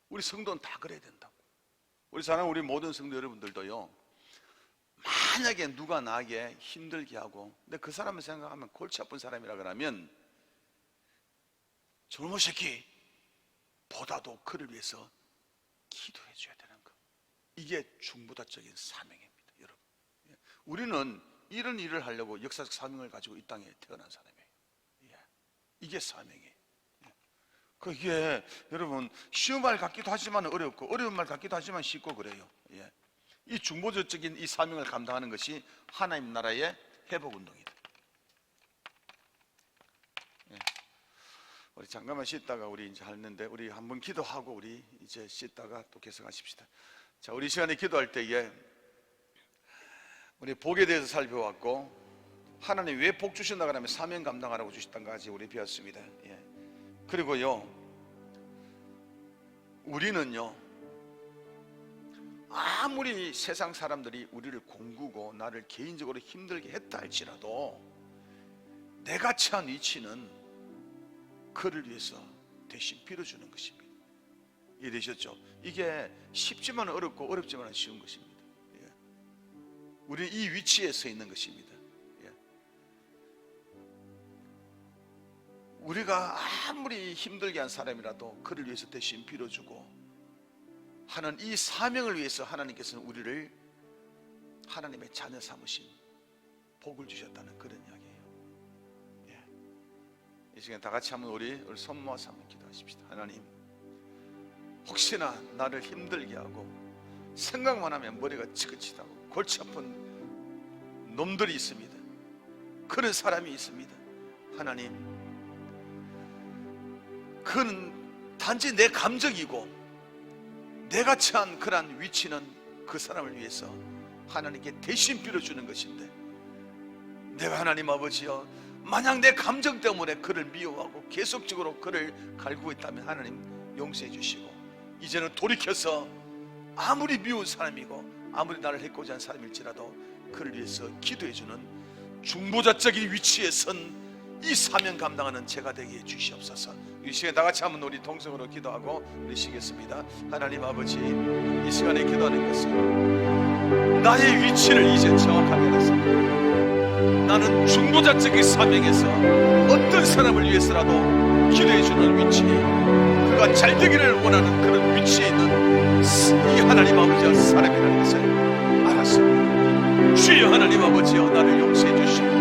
우리 성도는 다 그래야 된다고. 우리 사랑, 우리 모든 성도 여러분들도요, 만약에 누가 나에게 힘들게 하고 근데 그 사람을 생각하면 골치 아픈 사람이라 그러면 저놈의 새끼 보다도 그를 위해서 기도해 줘야 되는 거. 이게 중보자적인 사명입니다, 여러분. 우리는 이런 일을 하려고 역사적 사명을 가지고 이 땅에 태어난 사람이에요. 이게 사명이에요. 그게 여러분 쉬운 말 같기도 하지만 어렵고 어려운 말 같기도 하지만 쉽고 그래요. 예. 이 중보자적인 이 사명을 감당하는 것이 하나님 나라의 회복 운동이다. 예. 우리 잠깐만 쉬다가 우리 이제 하는데 우리 한번 기도하고 우리 이제 쉬다가 또 계속하십시다. 자, 우리 시간에 기도할 때에 우리 복에 대해서 살펴왔고 하나님 왜 복 주신다고 하면 사명 감당하라고 주셨던가지 우리 배웠습니다. 예. 그리고요 우리는요 아무리 세상 사람들이 우리를 공구고 나를 개인적으로 힘들게 했다 할지라도 내가 처한 위치는 그를 위해서 대신 빌어주는 것입니다. 이해되셨죠? 이게 쉽지만 어렵고 어렵지만 쉬운 것입니다. 예. 우리는 이 위치에 서 있는 것입니다. 예. 우리가 아무리 힘들게 한 사람이라도 그를 위해서 대신 빌어주고 하는 이 사명을 위해서 하나님께서는 우리를 하나님의 자녀 삼으신 복을 주셨다는 그런 이야기예요. 예. 이 시간 다 같이 한번 우리 손 모아서 한번 기도하십시다. 하나님, 혹시나 나를 힘들게 하고 생각만 하면 머리가 지긋지긋하고 골치 아픈 놈들이 있습니다. 그런 사람이 있습니다. 하나님, 그는 단지 내 감정이고 내가 처한 그러한 위치는 그 사람을 위해서 하나님께 대신 빌어주는 것인데 내가 하나님 아버지여 만약 내 감정 때문에 그를 미워하고 계속적으로 그를 갈구고 있다면 하나님 용서해 주시고 이제는 돌이켜서 아무리 미운 사람이고 아무리 나를 해코지 한 사람일지라도 그를 위해서 기도해주는 중보자적인 위치에 선 이 사명 감당하는 제가 되게 해주시옵소서. 이 시간에 다 같이 한번 우리 동성으로 기도하고 우리 쉬겠습니다. 하나님 아버지, 이 시간에 기도하는 것은 나의 위치를 이제 정확하게 알았습니다. 나는 중보자적인 사명에서 어떤 사람을 위해서라도 기도해주는 위치, 그가 잘 되기를 원하는 그런 위치에 있는 이 하나님 아버지와 사람이라는 것을 알았습니다. 주여 하나님 아버지여 나를 용서해 주시고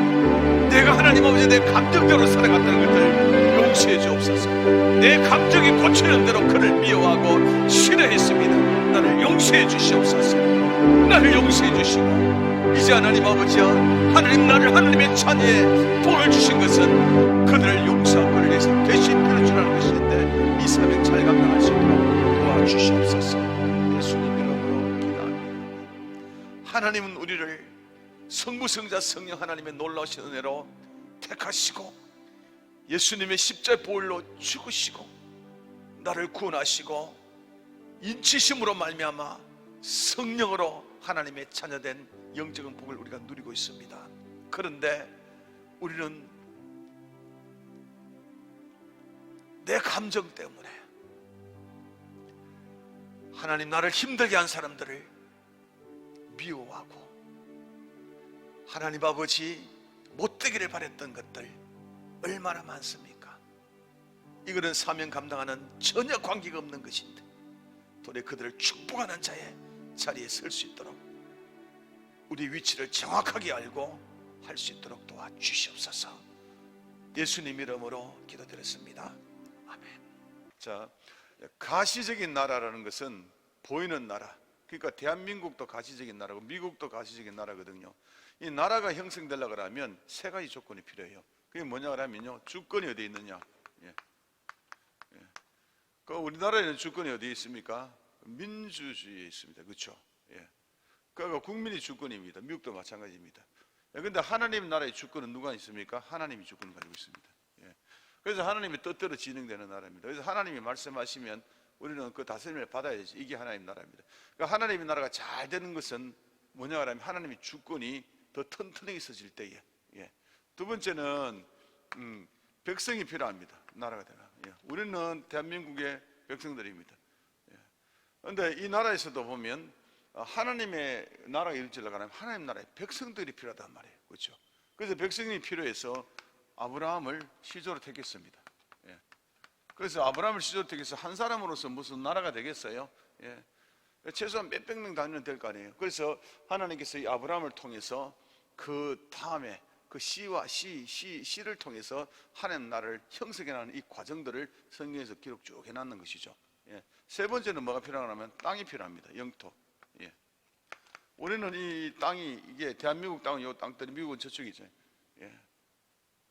내가 하나님 아버지 내 감정대로 살아갔다는 것을 용서해 주옵소서. 내 감정이 고치는 대로 그를 미워하고 싫어했습니다. 나를 용서해 주시옵소서. 나를 용서해 주시고 이제 하나님 아버지여 하나님 나를 하나님의 자녀에 복을 주신 것은 그들을 용서하고 그를 위해서 대신 빌어주라는 것인데 이 사명 잘 감당할 수 있도록 도와주시옵소서. 예수님 이름으로 기도합니다. 하나님은 우리를 성부, 성자, 성령 하나님의 놀라우신 은혜로 택하시고 예수님의 십자의 보혈로 죽으시고 나를 구원하시고 인치심으로 말미암아 성령으로 하나님의 자녀된 영적인 복을 우리가 누리고 있습니다. 그런데 우리는 내 감정 때문에 하나님 나를 힘들게 한 사람들을 미워하고 하나님 아버지 못되기를 바랬던 것들 얼마나 많습니까? 이거는 사명 감당하는 전혀 관계가 없는 것인데 도리어 그들을 축복하는 자의 자리에 설 수 있도록 우리 위치를 정확하게 알고 할 수 있도록 도와주시옵소서. 예수님 이름으로 기도드렸습니다. 아멘. 자, 가시적인 나라라는 것은 보이는 나라, 그러니까 대한민국도 가시적인 나라고 미국도 가시적인 나라거든요. 이 나라가 형성되려고 하면 세 가지 조건이 필요해요. 그게 뭐냐 하면요, 주권이 어디에 있느냐. 예. 그 우리나라에는 주권이 어디에 있습니까? 민주주의에 있습니다. 그렇죠? 예. 그러니까 국민이 주권입니다. 미국도 마찬가지입니다. 그런데 하나님 나라의 주권은 누가 있습니까? 하나님이 주권을 가지고 있습니다. 예. 그래서 하나님의 뜻대로 진행되는 나라입니다. 그래서 하나님이 말씀하시면 우리는 그 다스림을 받아야지. 이게 하나님 나라입니다. 그러니까 하나님의 나라가 잘 되는 것은 뭐냐 하면 하나님의 주권이 더 튼튼하게 서질 때에. 예. 두 번째는 백성이 필요합니다. 나라가 되나. 예. 우리는 대한민국의 백성들입니다. 그런데 이 나라에서도 보면 하나님의 나라가 이루어지려고 하면 하나님 나라에 백성들이 필요하단 말이에요. 그렇죠? 그래서 백성이 필요해서 아브라함을 시조로 택했습니다. 예. 그래서 아브라함을 시조로 택해서 한 사람으로서 무슨 나라가 되겠어요? 예. 최소한 몇백 명 단위는 될 거 아니에요. 그래서 하나님께서 이 아브라함을 통해서 그 다음에 그 씨를 통해서 하나님 나라를 형성해나가는 이 과정들을 성경에서 기록 쭉 해놨는 것이죠. 예. 세 번째는 뭐가 필요하냐면 땅이 필요합니다. 영토. 예. 우리는 이 땅이 이게 대한민국 땅은 이 땅들이 미국은 저쪽이죠. 예.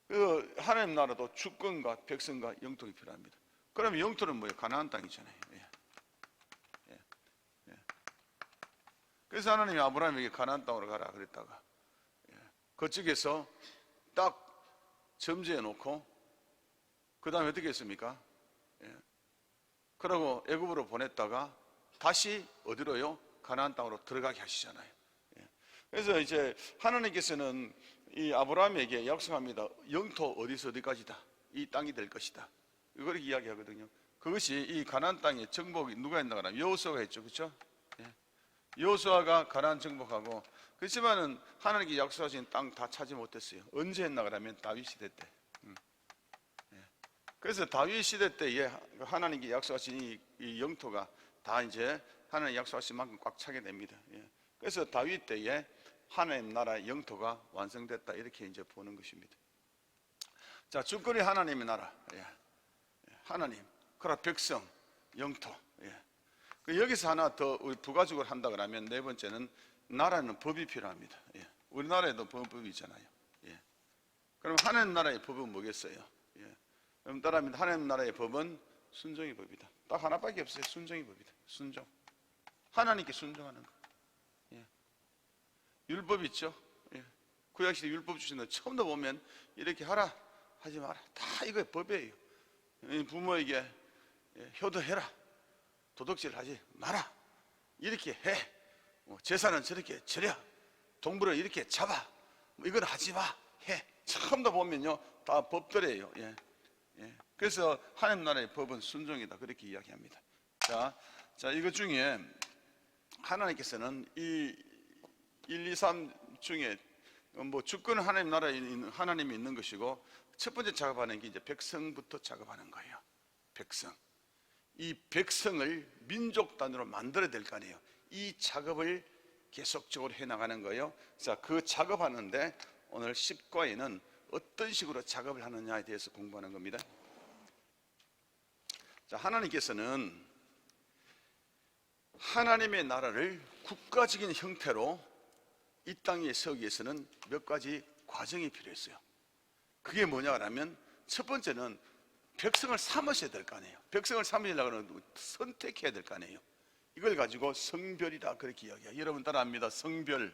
그 하나님 나라도 주권과 백성과 영토가 필요합니다. 그러면 영토는 뭐예요? 가나안 땅이잖아요. 예. 예. 예. 그래서 하나님이 아브라함에게 가나안 땅으로 가라 그랬다가 그쪽에서 딱 점지해 놓고 그 다음에 어떻게 했습니까? 예. 그러고 애굽으로 보냈다가 다시 어디로요? 가나안 땅으로 들어가게 하시잖아요. 예. 그래서 이제 하나님께서는 이 아브라함에게 약속합니다. 영토 어디서 어디까지다. 이 땅이 될 것이다. 이걸 이야기하거든요. 그것이 이 가나안 땅의 정복이 누가 했나 하면 여호수아가 했죠. 그렇죠? 예. 여호수아가 가나안 정복하고 그렇지만은 하나님께 약속하신 땅 다 차지 못했어요. 언제 했나 그러면 다윗 시대 때. 예. 그래서 다윗 시대 때에 하나님께 약속하신 이 영토가 다 이제 하나님 약속하신 만큼 꽉 차게 됩니다. 예. 그래서 다윗 때에 하나님 나라의 영토가 완성됐다 이렇게 이제 보는 것입니다. 자, 주권이 하나님의 나라. 예. 하나님, 그러나 백성, 영토. 예. 여기서 하나 더 우리 부가적으로 한다 그러면 네 번째는 나라는 법이 필요합니다. 예. 우리나라에도 법이 있잖아요. 예. 그럼 하나님 나라의 법은 뭐겠어요? 예. 그럼 따라하면 하나님 나라의 법은 순종의 법이다. 딱 하나밖에 없어요. 순종의 법이다. 순종. 하나님께 순종하는 거. 예. 율법 있죠? 예. 구약시대 율법 주신다. 처음부터 보면 이렇게 하라 하지 마라. 다 이거 법이에요. 부모에게 효도해라. 도둑질 하지 마라. 이렇게 해. 제사는 저렇게 저려. 동물을 이렇게 잡아. 이건 하지 마. 해. 처음부터 보면요. 다 법들이에요. 예. 예. 그래서 하나님 나라의 법은 순종이다. 그렇게 이야기합니다. 자, 이것 중에 하나님께서는 이 1, 2, 3 중에 뭐 주권은 하나님 나라에 있는 하나님이 있는 것이고 첫 번째 작업하는 게 이제 백성부터 작업하는 거예요. 백성. 이 백성을 민족 단위로 만들어야 될 거 아니에요. 이 작업을 계속적으로 해나가는 거예요. 자, 그 작업하는데 오늘 10과에는 어떤 식으로 작업을 하느냐에 대해서 공부하는 겁니다. 자, 하나님께서는 하나님의 나라를 국가적인 형태로 이 땅에 세우기 위해서는 몇 가지 과정이 필요했어요. 그게 뭐냐 하면 첫 번째는 백성을 삼으셔야 될 거 아니에요. 백성을 삼으려고 하면 선택해야 될 거 아니에요. 이걸 가지고 성별이라 그렇게 이야기해요. 여러분 따라합니다. 성별.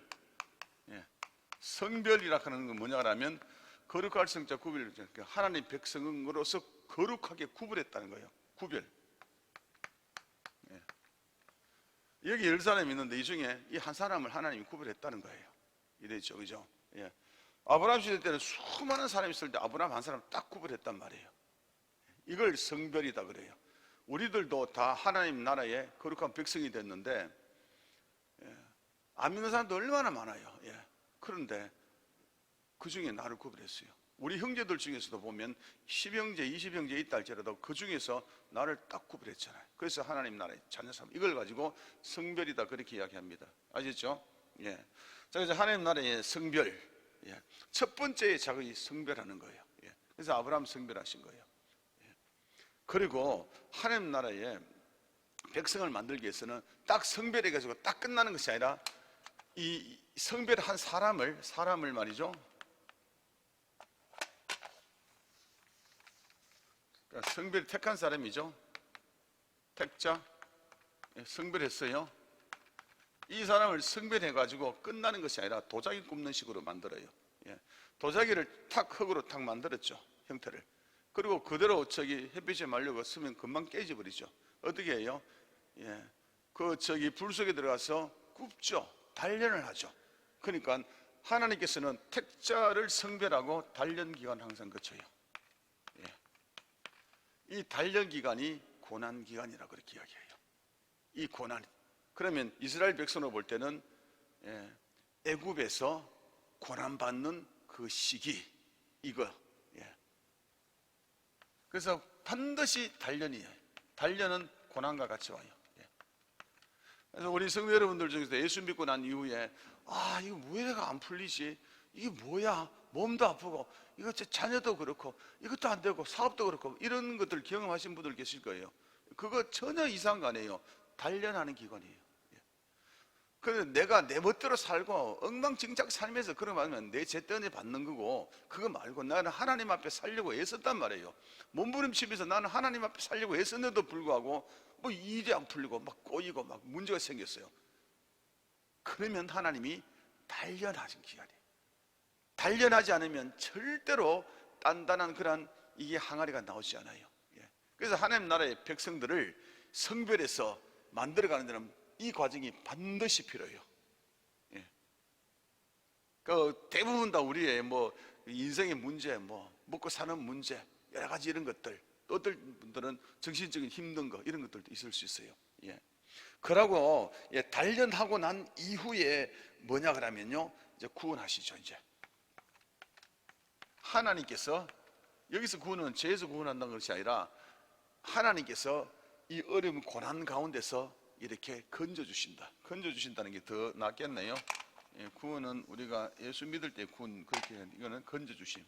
예. 성별이라 하는 건 뭐냐 하면 거룩할 성자 구별, 하나님 백성으로서 거룩하게 구분했다는 거예요. 구별. 예. 여기 10사람이 있는데 이 중에 이 한 사람을 하나님이 구별했다는 거예요. 이래죠, 그죠? 예. 아브라함 시대 때는 수많은 사람이 있을 때 아브라함 한 사람 딱 구별했단 말이에요. 이걸 성별이다 그래요. 우리들도 다 하나님 나라의 거룩한 백성이 됐는데 안 믿는 사람도 얼마나 많아요. 예. 그런데 그 중에 나를 구별했어요. 우리 형제들 중에서도 보면 10형제, 20형제 있다 할지라도 그 중에서 나를 딱 구별했잖아요. 그래서 하나님 나라의 자녀 삼 이걸 가지고 성별이다 그렇게 이야기합니다. 아시죠? 예. 자, 그래서 하나님 나라의 성별. 예. 첫 번째 작업이 성별하는 거예요. 예. 그래서 아브라함 성별하신 거예요. 그리고 하나님 나라에 백성을 만들기 위해서는 딱 성별해가지고 딱 끝나는 것이 아니라 이 성별한 사람을 말이죠. 그러니까 성별 택한 사람이죠. 택자. 성별했어요. 이 사람을 성별해가지고 끝나는 것이 아니라 도자기 굽는 식으로 만들어요. 도자기를 탁 흙으로 탁 만들었죠. 형태를. 그리고 그대로 햇빛에 말려고 쓰면 금방 깨져버리죠. 어떻게 해요? 예. 불 속에 들어가서 굽죠. 단련을 하죠. 그러니까 하나님께서는 택자를 성별하고 단련 기간 항상 거쳐요. 예. 이 단련 기간이 고난 기간이라고 그렇게 이야기해요. 이 고난. 그러면 이스라엘 백성으로 볼 때는 애굽에서 고난 받는 그 시기 이거. 그래서 반드시 단련이에요. 단련은 고난과 같이 와요. 그래서 우리 성도 여러분들 중에서 예수 믿고 난 이후에 이거 왜 내가 안 풀리지? 이게 뭐야? 몸도 아프고 이거 자녀도 그렇고 이것도 안 되고 사업도 그렇고 이런 것들 경험하신 분들 계실 거예요. 그거 전혀 이상한 거 아니에요. 단련하는 기관이에요. 그래서 내가 내 멋대로 살고 엉망진창 살면서 그런 거 하면 내 제때에 받는 거고, 그거 말고 나는 하나님 앞에 살려고 애썼단 말이에요. 몸부림치면서 나는 하나님 앞에 살려고 애썼는데도 불구하고 뭐 일이 안 풀리고 막 꼬이고 막 문제가 생겼어요. 그러면 하나님이 단련하신 기간이에요. 단련하지 않으면 절대로 단단한 그런 이게 항아리가 나오지 않아요. 그래서 하나님 나라의 백성들을 성별해서 만들어가는 데는 이 과정이 반드시 필요해요. 그 대부분 다 우리의 뭐 인생의 문제, 뭐 먹고 사는 문제, 여러 가지 이런 것들, 또 어떤 분들은 정신적인 힘든 거 이런 것들도 있을 수 있어요. 그러고 단련하고 난 이후에 뭐냐 그러면요, 이제 구원하시죠. 이제 하나님께서 여기서 구원은 죄에서 구원한다는 것이 아니라 하나님께서 이 어려운 고난 가운데서 이렇게 건져주신다. 건져주신다는 게 더 낫겠네요. 구원은 우리가 예수 믿을 때 구원, 그렇게 이거는 건져주심.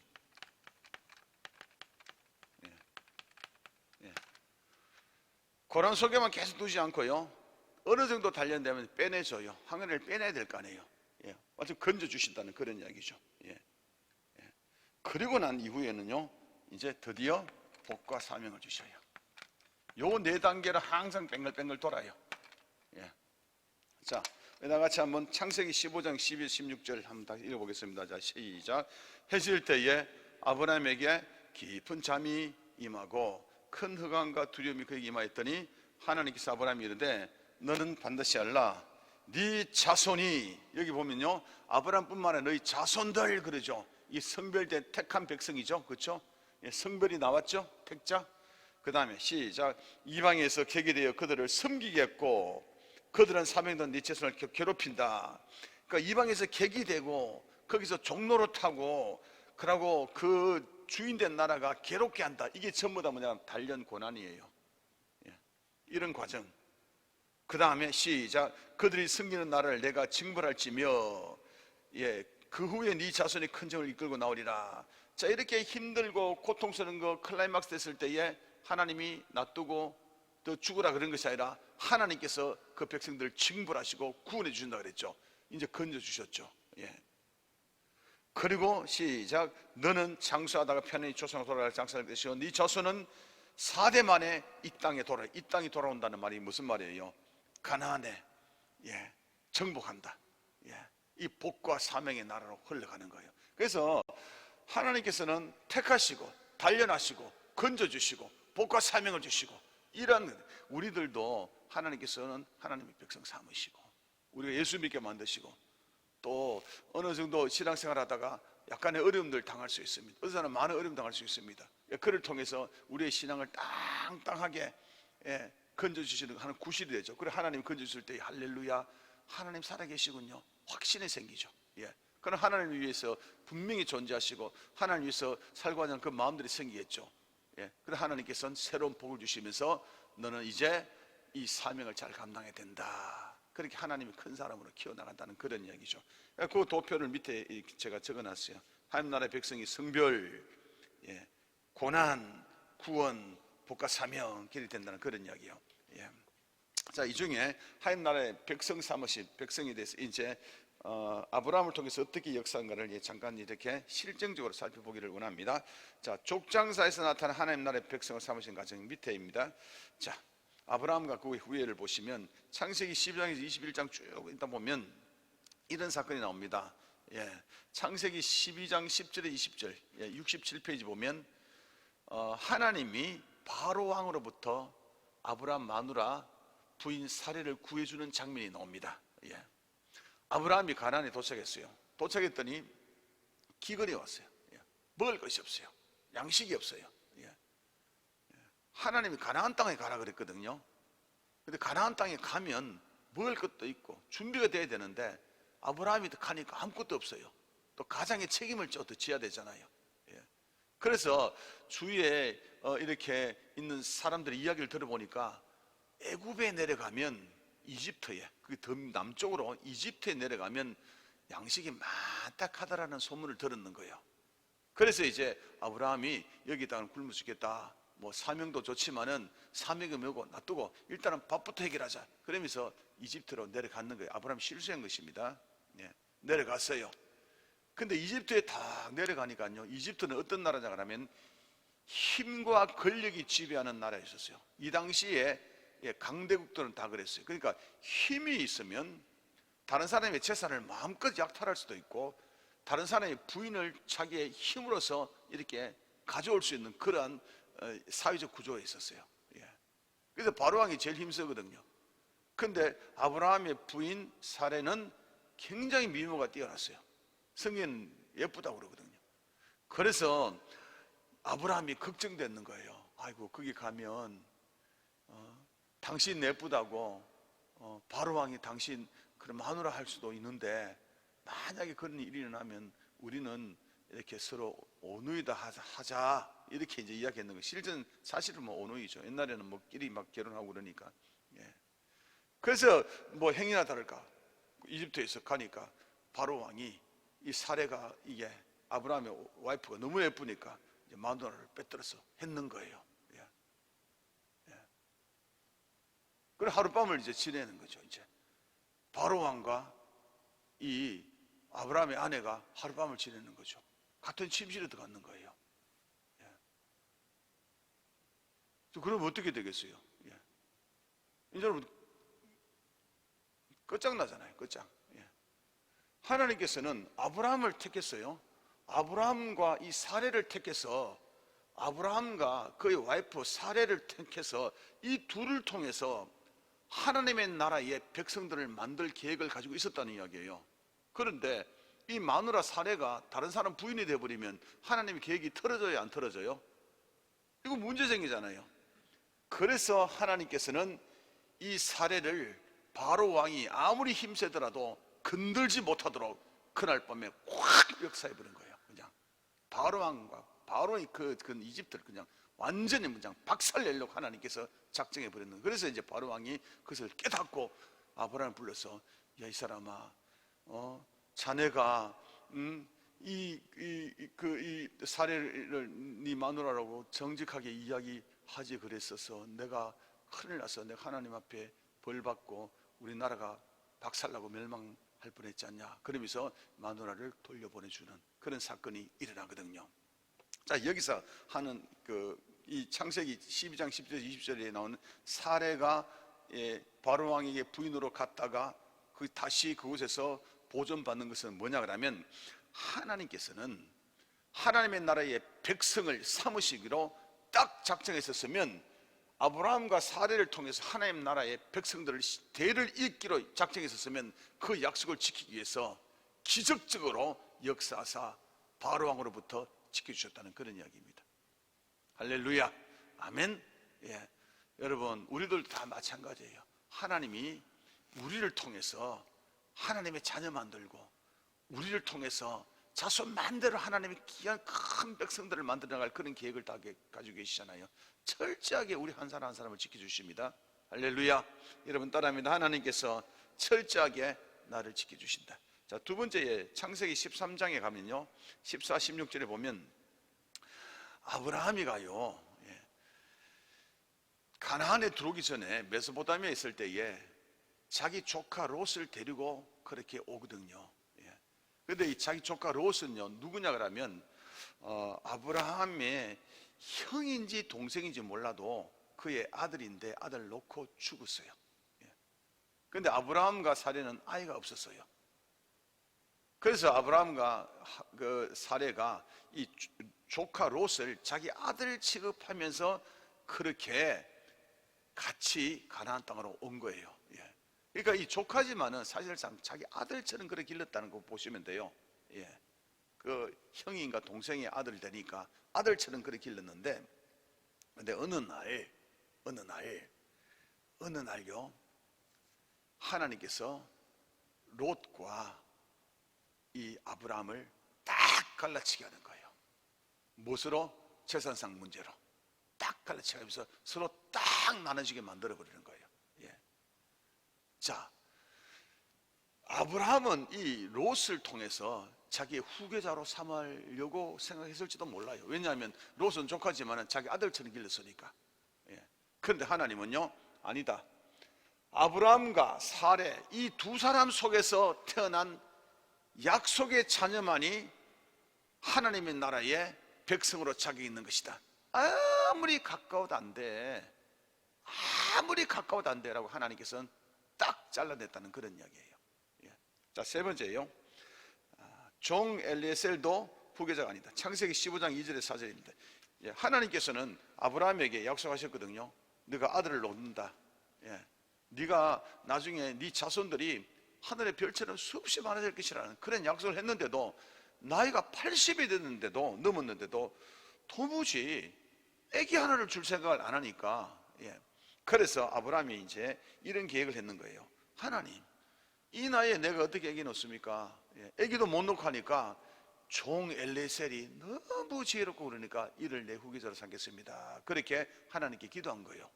고난 속에만 계속 두지 않고요, 어느 정도 단련되면 빼내줘요. 항해를 빼내야 될 거 아니에요. 완전 건져주신다는 그런 이야기죠. 그리고 난 이후에는요, 이제 드디어 복과 사명을 주셔요. 요 네 단계를 항상 뱅글뱅글 돌아요. 자, 나같이 한번 창세기 15장 12, 16절 한번 다시 읽어보겠습니다. 자, 시작. 해질 때에 아브라함에게 깊은 잠이 임하고 큰 흑암과 두려움이 그에게 임하였더니 하나님께서 아브라함이 이르되 너는 반드시 알라. 네 자손이, 여기 보면요, 아브라함뿐만 아니라 너희 자손들 그러죠. 이 성별된 택한 백성이죠. 그렇죠? 성별이 나왔죠. 택자. 그 다음에 시작. 이방에서 객이 되어 그들을 섬기겠고 그들은 사명된 네 자손을 괴롭힌다. 그러니까 이방에서 객이 되고 거기서 종로로 타고 그러고 그 주인된 나라가 괴롭게 한다. 이게 전부 다 뭐냐, 단련 고난이에요. 이런 과정. 그 다음에 시작. 그들이 섬기는 나라를 내가 징벌할지며 그 후에 네 자손이 큰 정을 이끌고 나오리라. 자, 이렇게 힘들고 고통스러운 거 클라이막스 됐을 때에 하나님이 놔두고 또 죽으라 그런 것이 아니라 하나님께서 그 백성들을 징벌하시고 구원해 주신다 그랬죠. 이제 건져 주셨죠. 그리고 시작. 너는 장수하다가 편안히 조상으로 돌아갈 장사할 것이요 네 자손은 4대 만에 이 땅에 돌아. 이 땅이 돌아온다는 말이 무슨 말이에요? 가나안에 정복한다. 이 복과 사명의 나라로 흘러가는 거예요. 그래서 하나님께서는 택하시고 단련하시고 건져주시고 복과 사명을 주시고, 이런 우리들도 하나님께서는 하나님의 백성 삼으시고 우리가 예수 믿게 만드시고, 또 어느 정도 신앙생활 하다가 약간의 어려움들 당할 수 있습니다. 어느 사람은 많은 어려움 당할 수 있습니다. 그를 통해서 우리의 신앙을 땅땅하게 건져주시는 하는 구실이 되죠. 그래 하나님 건져주실 때 할렐루야, 하나님 살아계시군요, 확신이 생기죠. 그럼 하나님을 위해서 분명히 존재하시고 하나님 위해서 살고 하는 그 마음들이 생기겠죠. 그래 하나님께서는 새로운 복을 주시면서 너는 이제 이 사명을 잘 감당해야 된다. 그렇게 하나님이 큰 사람으로 키워나간다는 그런 이야기죠. 그 도표를 밑에 제가 적어놨어요. 하나님 나라의 백성이 성별, 고난, 구원, 복과 사명 길이 된다는 그런 이야기요. 자, 이 중에 하나님 나라의 백성 삼으신 백성에 대해서 이제 아브라함을 통해서 어떻게 역사한가를 잠깐 이렇게 실증적으로 살펴보기를 원합니다. 자, 족장사에서 나타난 하나님 나라의 백성을 삼으신 과정 밑에입니다. 자, 아브라함과 그의 후예를 보시면 창세기 12장에서 21장 쭉 있다 보면 이런 사건이 나옵니다. 창세기 12장 10절에 20절 67페이지 보면 하나님이 바로 왕으로부터 아브라함 마누라 부인 사례를 구해주는 장면이 나옵니다. 아브라함이 가나안에 도착했어요. 도착했더니 기근이 왔어요. 먹을 것이 없어요. 양식이 없어요. 하나님이 가나안 땅에 가라 그랬거든요. 근데 가나안 땅에 가면 먹을 것도 있고 준비가 돼야 되는데 아브라함이 가니까 아무것도 없어요. 또 가장의 책임을 또 져야 되잖아요. 그래서 주위에 이렇게 있는 사람들의 이야기를 들어보니까 애굽에 내려가면 이집트에, 그 더 남쪽으로 이집트에 내려가면 양식이 많다 하다라는 소문을 들었는 거예요. 그래서 이제 아브라함이 여기다가 굶을 수 있겠다, 뭐 사명도 좋지만은 사명이 뭐고 놔두고 일단은 밥부터 해결하자, 그러면서 이집트로 내려갔는 거예요. 아브라함이 실수한 것입니다. 예, 내려갔어요. 근데 이집트에 딱 내려가니까요, 이집트는 어떤 나라냐 하면 힘과 권력이 지배하는 나라였었어요. 이 당시에 강대국들은 다 그랬어요. 그러니까 힘이 있으면 다른 사람의 재산을 마음껏 약탈할 수도 있고, 다른 사람의 부인을 자기의 힘으로서 이렇게 가져올 수 있는 그러한 사회적 구조에 있었어요. 그래서 바로왕이 제일 힘쓰거든요. 근데 아브라함의 부인 사레는 굉장히 미모가 뛰어났어요. 성인 예쁘다고 그러거든요. 그래서 아브라함이 걱정되는 거예요. 아이고, 거기 가면 당신 예쁘다고 바로왕이 당신 그런 마누라 할 수도 있는데, 만약에 그런 일이 일어나면 우리는 이렇게 서로 오누이다 하자, 이렇게 이제 이야기했는 거예요. 실전 사실은 뭐 오누이죠. 옛날에는 뭐 끼리 막 결혼하고 그러니까. 그래서 뭐 행위나 다를까 이집트에서 가니까 바로왕이 이 사례가, 이게 아브라함의 와이프가 너무 예쁘니까 이제 마누라를 빼들어서 했는 거예요. 그래 하룻밤을 이제 지내는 거죠. 이제 바로왕과 이 아브라함의 아내가 하룻밤을 지내는 거죠. 같은 침실에 들어가는 거예요. 그럼 어떻게 되겠어요? 이제 여러분 끝장나잖아요. 끝장. 하나님께서는 아브라함을 택했어요. 아브라함과 이 사레를 택해서, 아브라함과 그의 와이프 사레를 택해서 이 둘을 통해서 하나님의 나라의 백성들을 만들 계획을 가지고 있었다는 이야기예요. 그런데 이 마누라 사레가 다른 사람 부인이 되어버리면 하나님의 계획이 틀어져요, 안 틀어져요? 이거 문제 생기잖아요. 그래서 하나님께서는 이 사레를 바로 왕이 아무리 힘세더라도 건들지 못하도록 그날 밤에 확 역사해버린 거예요. 그냥 바로 왕과 바로의 그 이집트를 그냥 완전히 그냥 박살내려고 하나님께서 작정해버렸는 거예요. 그래서 이제 바로 왕이 그것을 깨닫고 아브라함을 불러서, 야, 이 사람아, 자네가 이 사례를 네 마누라라고 정직하게 이야기하지 그랬어서 내가 큰일 나서 내가 하나님 앞에 벌 받고 우리 나라가 박살나고 멸망할 뻔했지 않냐. 그러면서 마누라를 돌려보내주는 그런 사건이 일어나거든요. 자, 여기서 하는 이 창세기 12장 10절 20절에 나오는 사례가 바로 왕에게 부인으로 갔다가 다시 그곳에서 보존받는 것은 뭐냐 그러면, 하나님께서는 하나님의 나라의 백성을 삼으시기로 딱 작정했었으면 아브라함과 사례를 통해서 하나님 나라의 백성들을 대를 잇기로 작정했었으면 그 약속을 지키기 위해서 기적적으로 역사하사 바로왕으로부터 지켜주셨다는 그런 이야기입니다. 할렐루야, 아멘. 여러분, 우리들 다 마찬가지예요. 하나님이 우리를 통해서 하나님의 자녀 만들고, 우리를 통해서 자손 만대로 하나님의 귀한 큰 백성들을 만들어 나갈 그런 계획을 다 가지고 계시잖아요. 철저하게 우리 한 사람 한 사람을 지켜주십니다. 할렐루야. 여러분 따라합니다. 하나님께서 철저하게 나를 지켜주신다. 자, 두 번째 창세기 13장에 가면요, 14, 16절에 보면 아브라함이가요, 가나안에 들어오기 전에 메소포타미아에 있을 때에 자기 조카 롯을 데리고 그렇게 오거든요. 그런데 이 자기 조카 롯은요, 누구냐 그러면 아브라함의 형인지 동생인지 몰라도 그의 아들인데 아들 놓고 죽었어요. 그런데 아브라함과 사레는 아이가 없었어요. 그래서 아브라함과 사레가 이 조카 롯을 자기 아들 취급하면서 그렇게 같이 가나안 땅으로 온 거예요. 그러니까 이 조카지만은 사실상 자기 아들처럼 그렇게 길렀다는 거 보시면 돼요. 그 형인가 동생의 아들 되니까 아들처럼 그렇게 길렀는데, 근데 어느 날요, 하나님께서 롯과 이 아브라함을 딱 갈라치게 하는 거예요. 무엇으로? 재산상 문제로 딱 갈라치게 하면서 서로 딱 나눠지게 만들어 버리는 거예요. 자, 아브라함은 이 롯을 통해서 자기의 후계자로 삼으려고 생각했을지도 몰라요. 왜냐하면 롯은 조카지만 자기 아들처럼 길렀으니까. 그런데 하나님은요, 아니다. 아브라함과 사레 이 두 사람 속에서 태어난 약속의 자녀만이 하나님의 나라의 백성으로 자격이 있는 것이다. 아무리 가까워도 안 돼, 아무리 가까워도 안 돼라고 하나님께서는 딱 잘라냈다는 그런 이야기예요. 자, 세 번째예요. 종 엘리에셀도 후계자가 아니다. 창세기 15장 2절의 4절입니다. 하나님께서는 아브라함에게 약속하셨거든요. 네가 아들을 놓는다. 네가 나중에 네 자손들이 하늘의 별처럼 수없이 많아질 것이라는 그런 약속을 했는데도, 나이가 80이 됐는데도, 넘었는데도 도무지 아기 하나를 줄 생각을 안 하니까, 그래서 아브라함이 이제 이런 계획을 했는 거예요. 하나님, 이 나이에 내가 어떻게 아기 놓습니까? 아기도 못 놓고 하니까 종 엘리에셀이 너무 지혜롭고 그러니까 이를 내 후계자로 삼겠습니다. 그렇게 하나님께 기도한 거예요.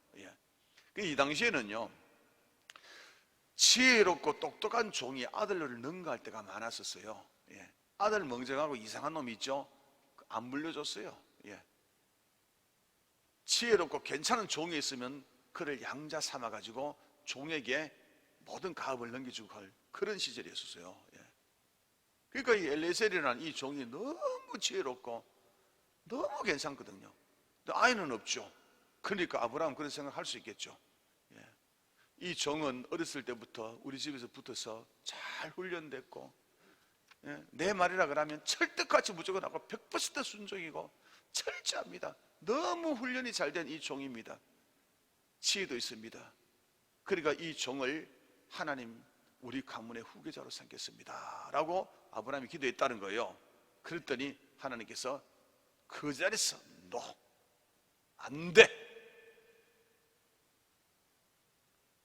이 당시에는요, 지혜롭고 똑똑한 종이 아들을 능가할 때가 많았었어요. 아들 멍청하고 이상한 놈 있죠? 안 물려줬어요. 지혜롭고 괜찮은 종이 있으면 그를 양자 삼아가지고 종에게 모든 가업을 넘겨주고 할 그런 시절이었어요. 그러니까 이 엘리에셀이라는 이 종이 너무 지혜롭고 너무 괜찮거든요. 근데 아이는 없죠. 그러니까 아브라함 그런 생각할 수 있겠죠. 이 종은 어렸을 때부터 우리 집에서 붙어서 잘 훈련됐고, 내 말이라 그러면 철떡같이 무조건 하고 100% 순종이고 철저합니다. 너무 훈련이 잘 된 이 종입니다. 지혜도 있습니다. 그러니까 이 종을 하나님 우리 가문의 후계자로 삼겠습니다 라고 아브라함이 기도했다는 거예요. 그랬더니 하나님께서 그 자리에서 안 돼.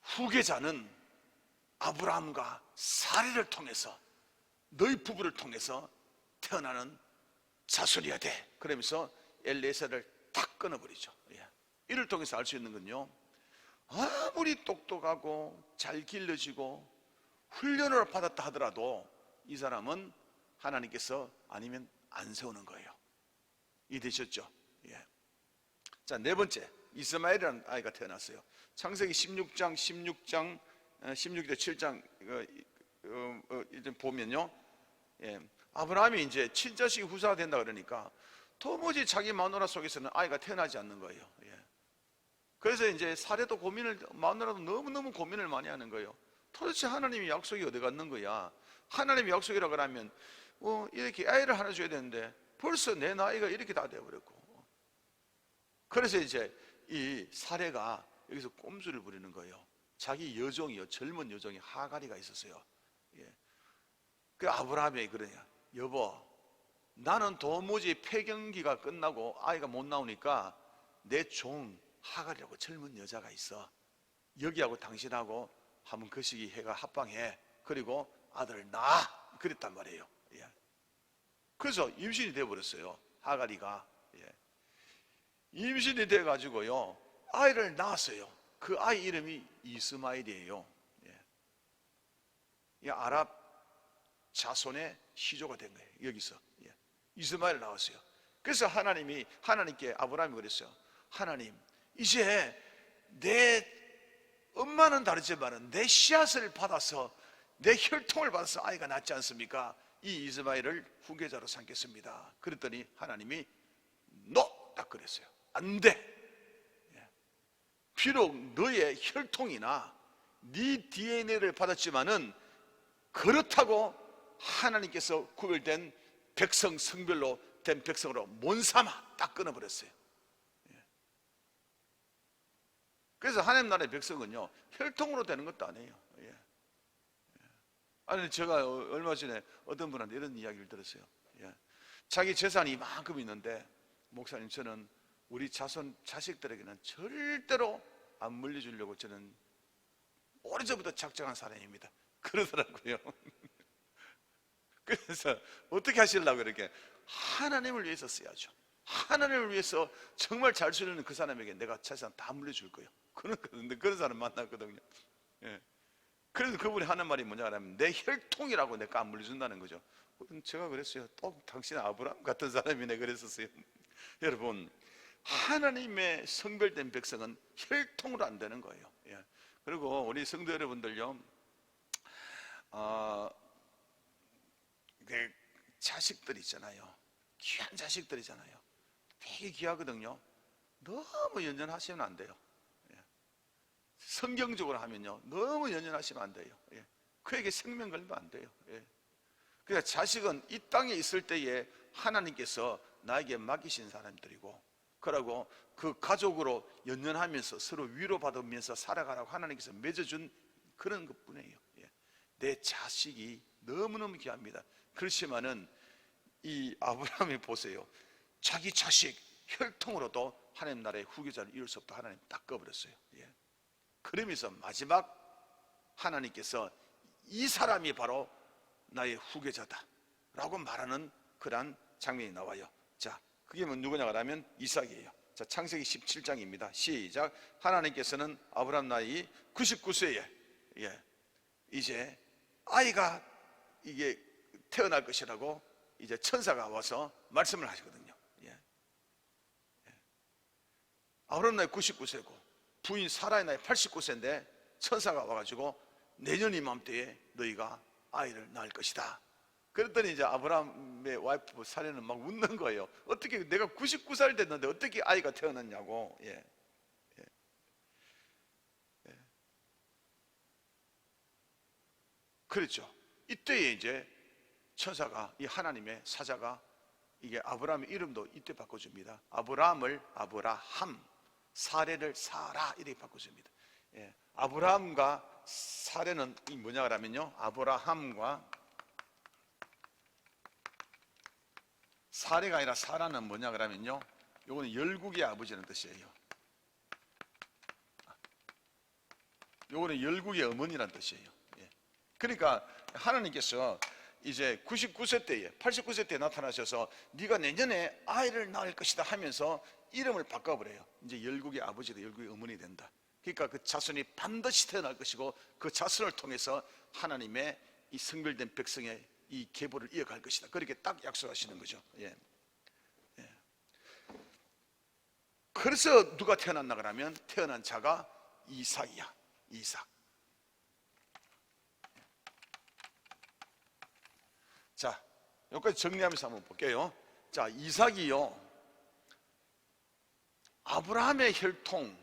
후계자는 아브라함과 사레를 통해서, 너희 부부를 통해서 태어나는 자손이어야 돼. 그러면서 엘리에셀을 딱 끊어버리죠. 이를 통해서 알 수 있는 건요, 아무리 똑똑하고 잘 길러지고 훈련을 받았다 하더라도 이 사람은 하나님께서 아니면 안 세우는 거예요. 이해되셨죠? 자, 네 번째, 이스마엘이라는 아이가 태어났어요. 창세기 16장 16절 7장 이제 보면요, 아브라함이 이제 친자식이 후사가 된다 그러니까 도무지 자기 마누라 속에서는 아이가 태어나지 않는 거예요. 그래서 이제 사례도 마누라도 너무너무 고민을 많이 하는 거예요. 도대체 하나님이 약속이 어디 갔는 거야? 하나님이 약속이라 그러면 이렇게 아이를 하나 줘야 되는데 벌써 내 나이가 이렇게 다 되어버렸고. 그래서 이제 이 사례가 여기서 꼼수를 부리는 거예요. 자기 여종이요, 젊은 여종이 하가리가 있었어요. 그 아브라함이 그러냐, 여보, 나는 도무지 폐경기가 끝나고 아이가 못 나오니까 내 종 하가리라고 젊은 여자가 있어. 여기하고 당신하고 한번 그 시기 해가 합방해. 그리고 아들을 낳아. 그랬단 말이에요. 그래서 임신이 되어버렸어요. 하가리가. 임신이 돼가지고요, 아이를 낳았어요. 그 아이 이름이 이스마엘이에요. 아랍 자손의 시조가 된 거예요. 여기서 이스마엘 나왔어요. 그래서 하나님께 아브라함이 그랬어요. 하나님, 이제 내 엄마는 다르지만 내 씨앗을 받아서, 내 혈통을 받아서 아이가 낳지 않습니까? 이 이스마엘을 후계자로 삼겠습니다. 그랬더니 하나님이 딱 그랬어요. 안 돼. 비록 너의 혈통이나 네 DNA를 받았지만은 그렇다고 하나님께서 구별된 백성, 성별로 된 백성으로 못 삼아. 딱 끊어버렸어요. 그래서 하나님 나라의 백성은요, 혈통으로 되는 것도 아니에요. 아니, 제가 얼마 전에 어떤 분한테 이런 이야기를 들었어요. 자기 재산이 이만큼 있는데, 목사님, 저는 우리 자식들에게는 절대로 안 물려주려고 저는 오래전부터 작정한 사람입니다. 그러더라고요. 그래서 어떻게 하시려고 그렇게? 하나님을 위해서 써야죠. 하나님을 위해서 정말 잘 쓰는 그 사람에게 내가 재산 다 물려줄 거예요. 그런데 그런 사람 만났거든요. 그래서 그분이 하는 말이 뭐냐 하면 내 혈통이라고 내가 안 물려준다는 거죠. 제가 그랬어요. 또 당신 아브라함 같은 사람이네 그랬었어요. 여러분, 하나님의 성별된 백성은 혈통으로 안 되는 거예요. 예. 그리고 우리 성도 여러분들요, 자식들 있잖아요. 귀한 자식들이잖아요. 되게 귀하거든요. 너무 연연하시면 안 돼요. 예. 성경적으로 하면요, 너무 연연하시면 안 돼요. 예. 그에게 생명 걸면 안 돼요. 예. 그러니까 자식은 이 땅에 있을 때에 하나님께서 나에게 맡기신 사람들이고, 그러고 그 가족으로 연연하면서 서로 위로받으면서 살아가라고 하나님께서 맺어준 그런 것뿐이에요. 예. 내 자식이 너무너무 귀합니다. 그렇지만은 이 아브라함이 보세요. 자기 자식 혈통으로도 하나님 나라의 후계자를 이룰 수 없다. 하나님 딱 꺼버렸어요. 예. 그러면서 마지막 하나님께서 이 사람이 바로 나의 후계자다 라고 말하는 그러한 장면이 나와요. 자, 그게 누구냐 하면 이삭이에요. 자, 창세기 17장입니다. 시작. 하나님께서는 아브라함 나이 99세에 이제 아이가 이게 태어날 것이라고 이제 천사가 와서 말씀을 하시거든요. 아브라함 나이 99세고 부인 사라의 나이 89세인데 천사가 와가지고 내년 이맘때에 너희가 아이를 낳을 것이다. 그랬더니 이제 아브라함의 와이프 사례는 막 웃는 거예요. 어떻게 내가 99살 됐는데 어떻게 아이가 태어났냐고. 그렇죠. 이때에 이제 천사가, 이 하나님의 사자가 이게 아브라함의 이름도 이때 바꿔줍니다. 아브라함을 아브라함, 사례를 사라 이렇게 바꿔줍니다. 아브라함과 사례는 뭐냐 그러면요, 아브라함과 사례가 아니라 사라는 뭐냐 그러면요, 요거는 열국의 아버지라는 뜻이에요. 요거는 열국의 어머니라는 뜻이에요. 그러니까 하나님께서 이제 99세 때에 89세 때 나타나셔서 네가 내년에 아이를 낳을 것이다 하면서 이름을 바꿔버려요. 이제 열국의 아버지다, 열국의 어머니 된다. 그러니까 그 자손이 반드시 태어날 것이고 그 자손을 통해서 하나님의 이 성별된 백성의 이 계보를 이어갈 것이다. 그렇게 딱 약속하시는 거죠. 그래서 누가 태어났나 그러면 태어난 자가 이삭이야. 이삭. 자, 여기까지 정리하면서 한번 볼게요. 자, 이삭이요, 아브라함의 혈통,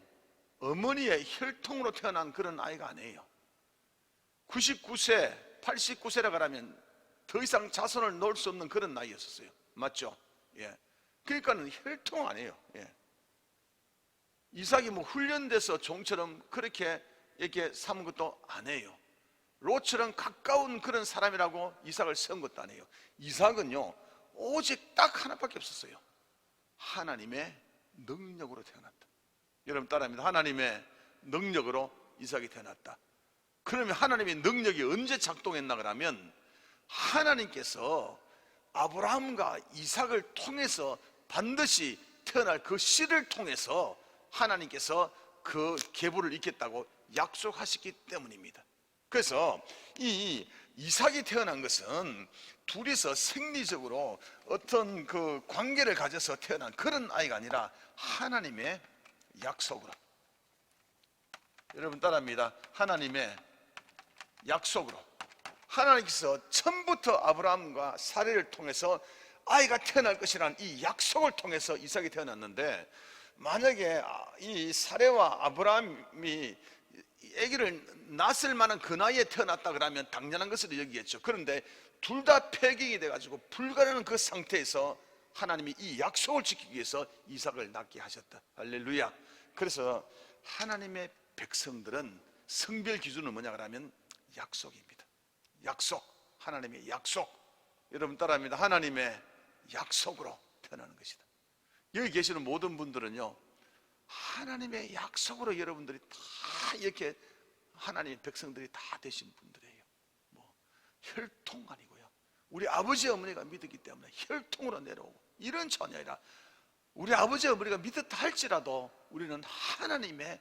어머니의 혈통으로 태어난 그런 아이가 아니에요. 99세, 89세라 그러면 더 이상 자손을 놓을 수 없는 그런 나이였었어요. 맞죠? 그러니까는 혈통 아니에요. 이삭이 뭐 훈련돼서 종처럼 그렇게 이렇게 삼은 것도 아니에요. 롯처럼 가까운 그런 사람이라고 이삭을 세운 것도 아니에요. 이삭은요, 오직 딱 하나밖에 없었어요. 하나님의 능력으로 태어났다. 여러분 따라합니다. 하나님의 능력으로 이삭이 태어났다. 그러면 하나님의 능력이 언제 작동했나 그러면 하나님께서 아브라함과 이삭을 통해서 반드시 태어날 그 씨를 통해서 하나님께서 그 계보를 잇겠다고 약속하셨기 때문입니다. 그래서 이 이삭이 태어난 것은 둘이서 생리적으로 어떤 그 관계를 가져서 태어난 그런 아이가 아니라 하나님의 약속으로. 여러분 따라합니다. 하나님의 약속으로. 하나님께서 처음부터 아브라함과 사례를 통해서 아이가 태어날 것이라는 이 약속을 통해서 이삭이 태어났는데, 만약에 이 사례와 아브라함이 아기를 낳을 만한 그 나이에 태어났다 그러면 당연한 것으로 여기겠죠. 그런데 둘 다 폐경이 돼가지고 불가능한 그 상태에서 하나님이 이 약속을 지키기 위해서 이삭을 낳게 하셨다. 할렐루야. 그래서 하나님의 백성들은 성별 기준은 뭐냐 그러면 약속입니다. 약속. 하나님의 약속. 여러분 따라합니다. 하나님의 약속으로 태어나는 것이다. 여기 계시는 모든 분들은요, 하나님의 약속으로 여러분들이 다 이렇게 하나님의 백성들이 다 되신 분들이에요. 뭐 혈통 아니고요, 우리 아버지 어머니가 믿었기 때문에 혈통으로 내려오고 이런 전이 아니라 우리 아버지 어머니가 믿었다 할지라도 우리는 하나님의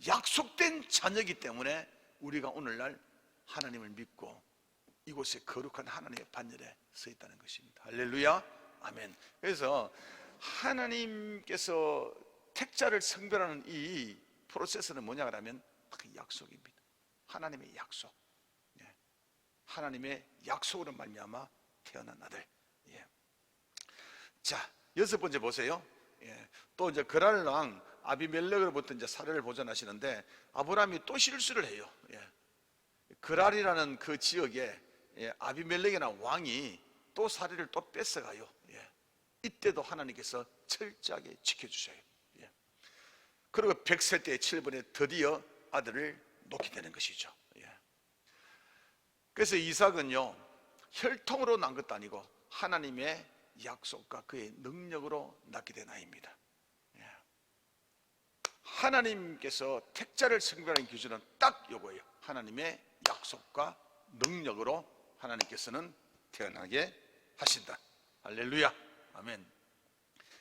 약속된 자녀이기 때문에 우리가 오늘날 하나님을 믿고 이곳에 거룩한 하나님의 반열에 서 있다는 것입니다. 할렐루야, 아멘. 그래서 하나님께서 택자를 성별하는 이 프로세스는 뭐냐 하면 그 약속입니다. 하나님의 약속. 예. 하나님의 약속으로 말미암아 태어난 아들. 예. 자, 여섯 번째 보세요. 예. 또 이제 그랄 왕 아비멜렉으로부터 이제 사례를 보존하시는데 아브라함이 또 실수를 해요. 예. 그랄이라는 그 지역에 아비멜렉이라는 왕이 또 사례를 또 뺏어가요. 예. 이때도 하나님께서 철저하게 지켜주셔요. 예. 그리고 100세 때 7번에 드디어 아들을 놓게 되는 것이죠. 예. 그래서 이삭은요, 혈통으로 난 것도 아니고 하나님의 약속과 그의 능력으로 낳게 된 아이입니다. 예. 하나님께서 택자를 성별하는 기준은 딱 요거예요. 하나님의 약속과 능력으로 하나님께서는 태어나게 하신다. 할렐루야, 아멘.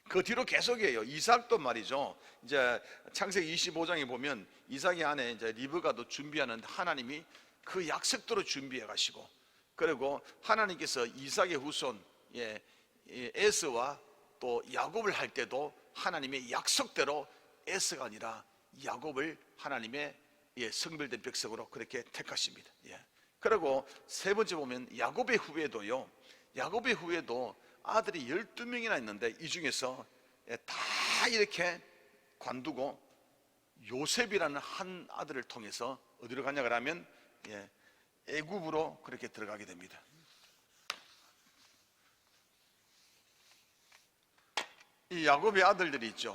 그 뒤로 계속이에요. 이삭도 말이죠. 이제 창세기 25장에 보면 이삭의 아내 이제 리브가도 준비하는 하나님이 그 약속대로 준비해 가시고, 그리고 하나님께서 이삭의 후손 에서와 또 야곱을 할 때도 하나님의 약속대로 에서가 아니라 야곱을 하나님의 성별된 백성으로 그렇게 택하십니다. 그리고 세 번째 보면 야곱의 후예도요. 야곱의 후예도 아들이 12명이나 있는데 이 중에서 다 이렇게 관두고 요셉이라는 한 아들을 통해서 어디로 가냐 그러면 애굽으로 그렇게 들어가게 됩니다. 이 야곱의 아들들이 있죠.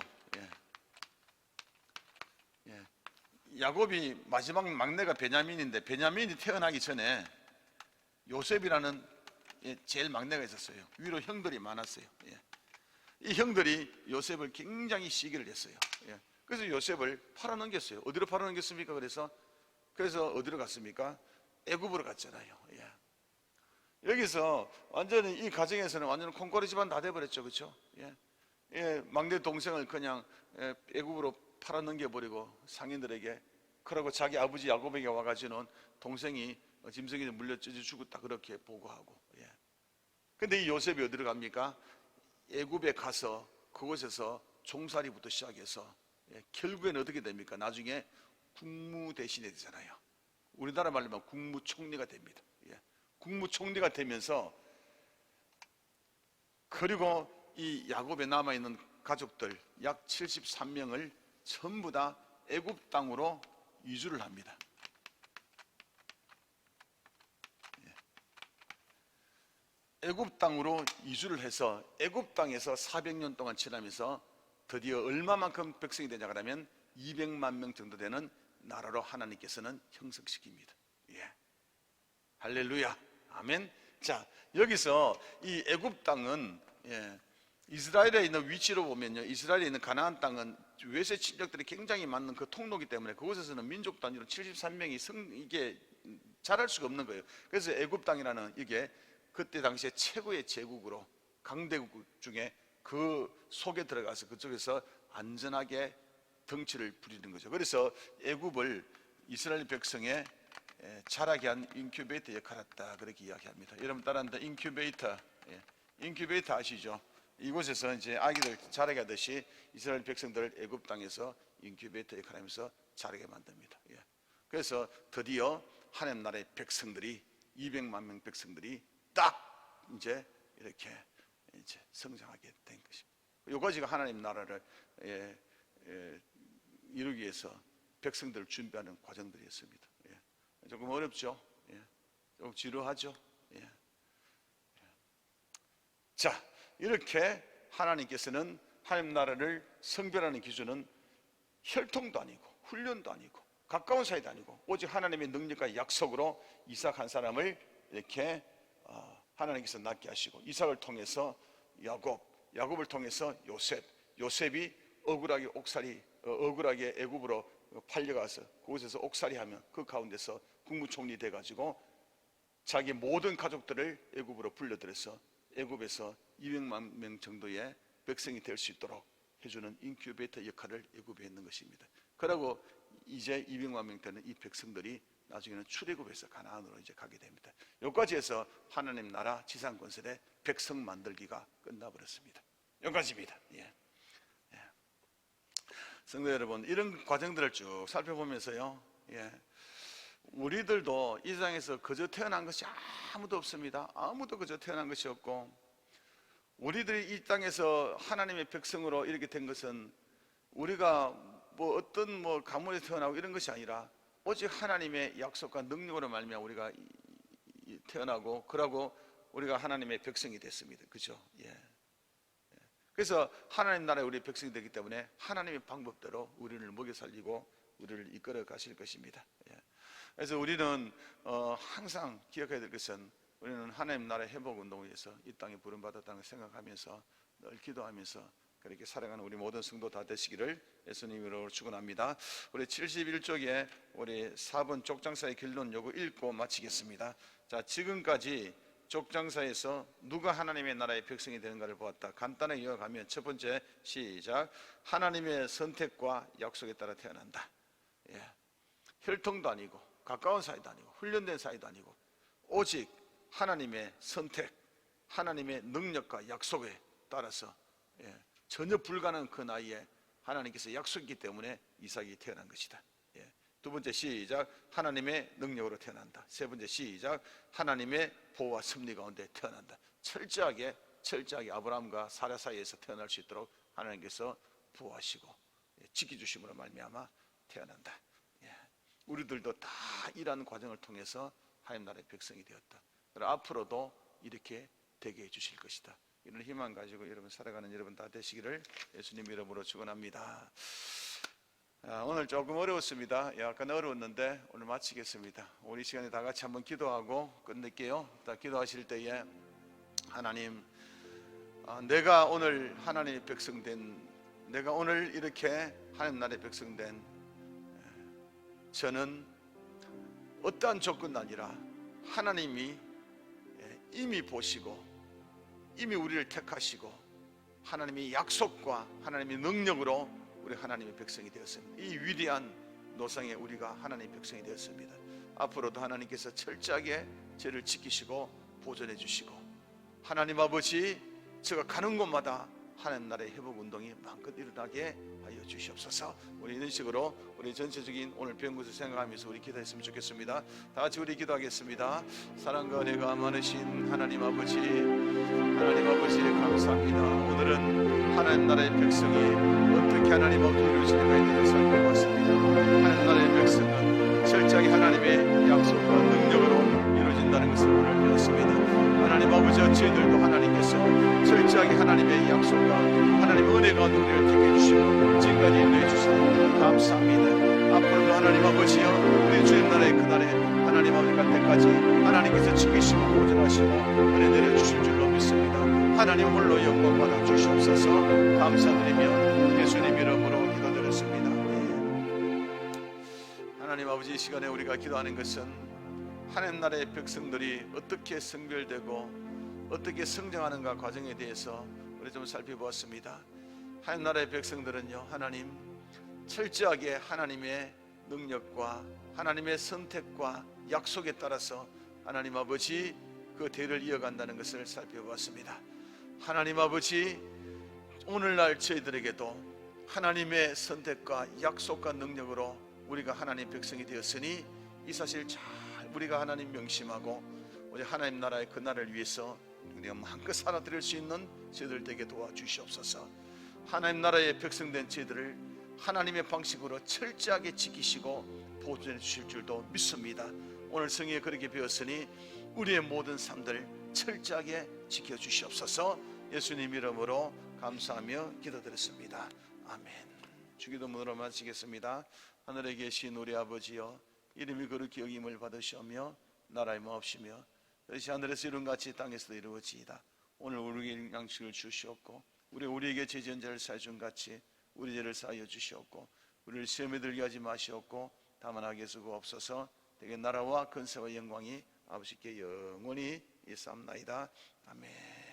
야곱이 마지막 막내가 베냐민인데 베냐민이 태어나기 전에 요셉이라는 제일 막내가 있었어요. 위로 형들이 많았어요. 이 형들이 요셉을 굉장히 시기를 했어요. 그래서 요셉을 팔아넘겼어요. 어디로 팔아넘겼습니까? 그래서 어디로 갔습니까? 애굽으로 갔잖아요. 여기서 완전히 이 가정에서는 완전 콩고리 집안 다 돼버렸죠, 그렇죠? 막내 동생을 그냥 애굽으로 팔아넘겨버리고 상인들에게, 그러고 자기 아버지 야곱에게 와가지고는 동생이 짐승에 물려 찢어 죽었다 그렇게 보고하고. 근데 이 요셉이 어디로 갑니까? 애굽에 가서 그곳에서 종살이부터 시작해서 결국에는 어떻게 됩니까? 나중에 국무대신이 되잖아요. 우리나라 말로 하면 국무총리가 됩니다. 국무총리가 되면서, 그리고 이 야곱에 남아있는 가족들 약 73명을 전부 다 애굽 땅으로 이주를 합니다. 애굽 땅으로 이주를 해서 애굽 땅에서 400년 동안 지나면서 드디어 얼마만큼 백성이 되냐 그러면 200만 명 정도 되는 나라로 하나님께서는 형성시킵니다. 할렐루야, 아멘. 자, 여기서 이 애굽 땅은 이스라엘에 있는 위치로 보면요, 이스라엘에 있는 가나안 땅은 외세 침략들이 굉장히 많은 그 통로이기 때문에 그곳에서는 민족 단위로 73명이 이게 자랄 수가 없는 거예요. 그래서 애굽 땅이라는 이게 그때 당시에 최고의 제국으로, 강대국 중에 그 속에 들어가서 그쪽에서 안전하게 덩치를 부리는 거죠. 그래서 애굽을 이스라엘 백성의 자라게 한 인큐베이터 역할을 했다 그렇게 이야기합니다. 여러분 따라한다. 인큐베이터 아시죠? 이곳에서 이제 아기들 자라게 하듯이 이스라엘 백성들을 애굽 땅에서 인큐베이터 역할을 하면서 자라게 만듭니다. 그래서 드디어 하나님 나라의 백성들이 200만 명 백성들이 딱 이제 이렇게 이제 성장하게 된 것입니다. 요까지가 하나님 나라를 이루기 위해서 백성들을 준비하는 과정들이었습니다. 조금 어렵죠? 조금 지루하죠? 자, 이렇게 하나님께서는 하나님 나라를 성별하는 기준은 혈통도 아니고 훈련도 아니고 가까운 사이도 아니고 오직 하나님의 능력과 약속으로 이삭 한 사람을 이렇게 하나님께서 낳게 하시고, 이삭을 통해서 야곱을 통해서 요셉이 억울하게 애굽으로 팔려가서 그곳에서 옥살이하면 그 가운데서 국무총리 돼가지고 자기 모든 가족들을 애굽으로 불러들여서 애굽에서 200만 명 정도의 백성이 될 수 있도록 해주는 인큐베이터 역할을 애굽에 했는 것입니다. 그리고 이제 200만 명 되는 이 백성들이 나중에는 출애굽에서 가나안으로 이제 가게 됩니다. 여기까지 해서 하나님 나라 지상 건설의 백성 만들기가 끝나버렸습니다. 여기까지입니다. 예. 성도 여러분, 이런 과정들을 쭉 살펴보면서요, 우리들도 이 세상에서 그저 태어난 것이 아무도 없습니다. 아무도 그저 태어난 것이 없고, 우리들이 이 땅에서 하나님의 백성으로 이렇게 된 것은 우리가 어떤 가문에서 태어나고 이런 것이 아니라 오직 하나님의 약속과 능력으로 말미암아 우리가 태어나고, 그러고 우리가 하나님의 백성이 됐습니다. 그죠? 그래서 하나님 나라에 우리 백성이 되기 때문에 하나님의 방법대로 우리를 먹여 살리고 우리를 이끌어 가실 것입니다. 그래서 우리는 항상 기억해야 될 것은, 우리는 하나님 나라의 회복 운동을 위해서 이 땅에 부름받았다는 걸 생각하면서 늘 기도하면서 그렇게 살아가는 우리 모든 성도 다 되시기를 예수님 이름으로 축원합니다. 우리 71쪽에 우리 4번 족장사의 결론 요거 읽고 마치겠습니다. 자, 지금까지 족장사에서 누가 하나님의 나라의 백성이 되는가를 보았다. 간단하게 이어가면 첫 번째, 시작. 하나님의 선택과 약속에 따라 태어난다. 혈통도 아니고 가까운 사이도 아니고 훈련된 사이도 아니고 오직 하나님의 선택, 하나님의 능력과 약속에 따라서 전혀 불가능한 그 나이에 하나님께서 약속이기 때문에 이삭이 태어난 것이다. 두 번째, 시작. 하나님의 능력으로 태어난다. 세 번째, 시작. 하나님의 보호와 섭리 가운데 태어난다. 철저하게 아브라함과 사라 사이에서 태어날 수 있도록 하나님께서 보호하시고 지켜주심으로 말미암아 태어난다. 우리들도 다 이러한 과정을 통해서 하나님 나라의 백성이 되었다. 그리고 앞으로도 이렇게 되게 해주실 것이다. 이런 희망 가지고 여러분 살아가는 여러분 다 되시기를 예수님 이름으로 축원합니다. 오늘 조금 어려웠습니다. 약간 어려웠는데 오늘 마치겠습니다. 우리 시간에 다 같이 한번 기도하고 끝낼게요. 다 기도하실 때에, 하나님, 내가 오늘 하나님의 백성 된, 내가 오늘 이렇게 하나님 나라의 백성 된 저는 어떠한 조건도 아니라 하나님이 이미 보시고 이미 우리를 택하시고 하나님의 약속과 하나님의 능력으로 우리 하나님의 백성이 되었습니다. 이 위대한 노상에 우리가 하나님의 백성이 되었습니다. 앞으로도 하나님께서 철저하게 저를 지키시고 보존해 주시고, 하나님 아버지, 제가 가는 곳마다 하나님 나라의 회복 운동이 마음껏 일어나게 하여 주시옵소서. 우리 이런 식으로 우리 전체적인 오늘 배운 것을 생각하면서 우리 기도했으면 좋겠습니다. 다 같이 우리 기도하겠습니다. 사랑과 은혜가 많으신 하나님 아버지, 감사합니다. 오늘은 하나님 나라의 백성이 어떻게 하나님 아버지 이루어지는가에 대해서 살펴봤습니다. 하나님 나라의 백성은 철저하게 하나님의 약속과 능력으로 이루어진다는 것을 오늘 배웠습니다. 하나님 아버지와 저희들도 하나님께서 철저하게 하나님의 약속과 하나님의 은혜가 우리를 택해 주시고 지금까지 인도해 주시니 감사합니다. 앞으로도 하나님 아버지여, 우리 주님 나라의 그날에 하나님 아버지 갈 때까지 하나님께서 지키시고 보존하시고 은혜 내려주실 줄로 믿습니다. 하나님 홀로 영광 받아 주시옵소서. 감사드리며 예수님 이름으로 기도드렸습니다. 하나님 아버지, 이 시간에 우리가 기도하는 것은 하나님 나라의 백성들이 어떻게 성별되고 어떻게 성장하는가 과정에 대해서 우리 좀 살펴보았습니다. 하나님 나라의 백성들은요, 하나님 철저하게 하나님의 능력과 하나님의 선택과 약속에 따라서 하나님 아버지 그 대를 이어간다는 것을 살펴보았습니다. 하나님 아버지, 오늘날 저희들에게도 하나님의 선택과 약속과 능력으로 우리가 하나님 백성이 되었으니 이 사실 잘 우리가 하나님 명심하고 우리 하나님 나라의 그 날을 위해서 우리가 마음껏 살아드릴 수 있는 저희들 되게 도와주시옵소서. 하나님 나라의 백성된 저희들을 하나님의 방식으로 철저하게 지키시고 보존해 주실 줄도 믿습니다. 오늘 성경에 그렇게 배웠으니 우리의 모든 삶들 철저하게 지켜주시옵소서. 예수님 이름으로 감사하며 기도드렸습니다. 아멘. 주기도문으로 마치겠습니다. 하늘에 계신 우리 아버지여, 이름이 거룩히 여김을 받으시오며 나라의 마옵시며 뜻이 하늘에서 이룬같이 땅에서도 이루어지이다. 오늘 우리에게 양식을 주시옵고 우리에게 죄 지은 자를 사하여 준 같이 우리 죄를 사하여 주시옵고 우리를 시험에 들게 하지 마시옵고 다만 악에 수고없소서. 되게 나라와 권세와 영광이 아버지께 영원히 있사옵나이다. 아멘.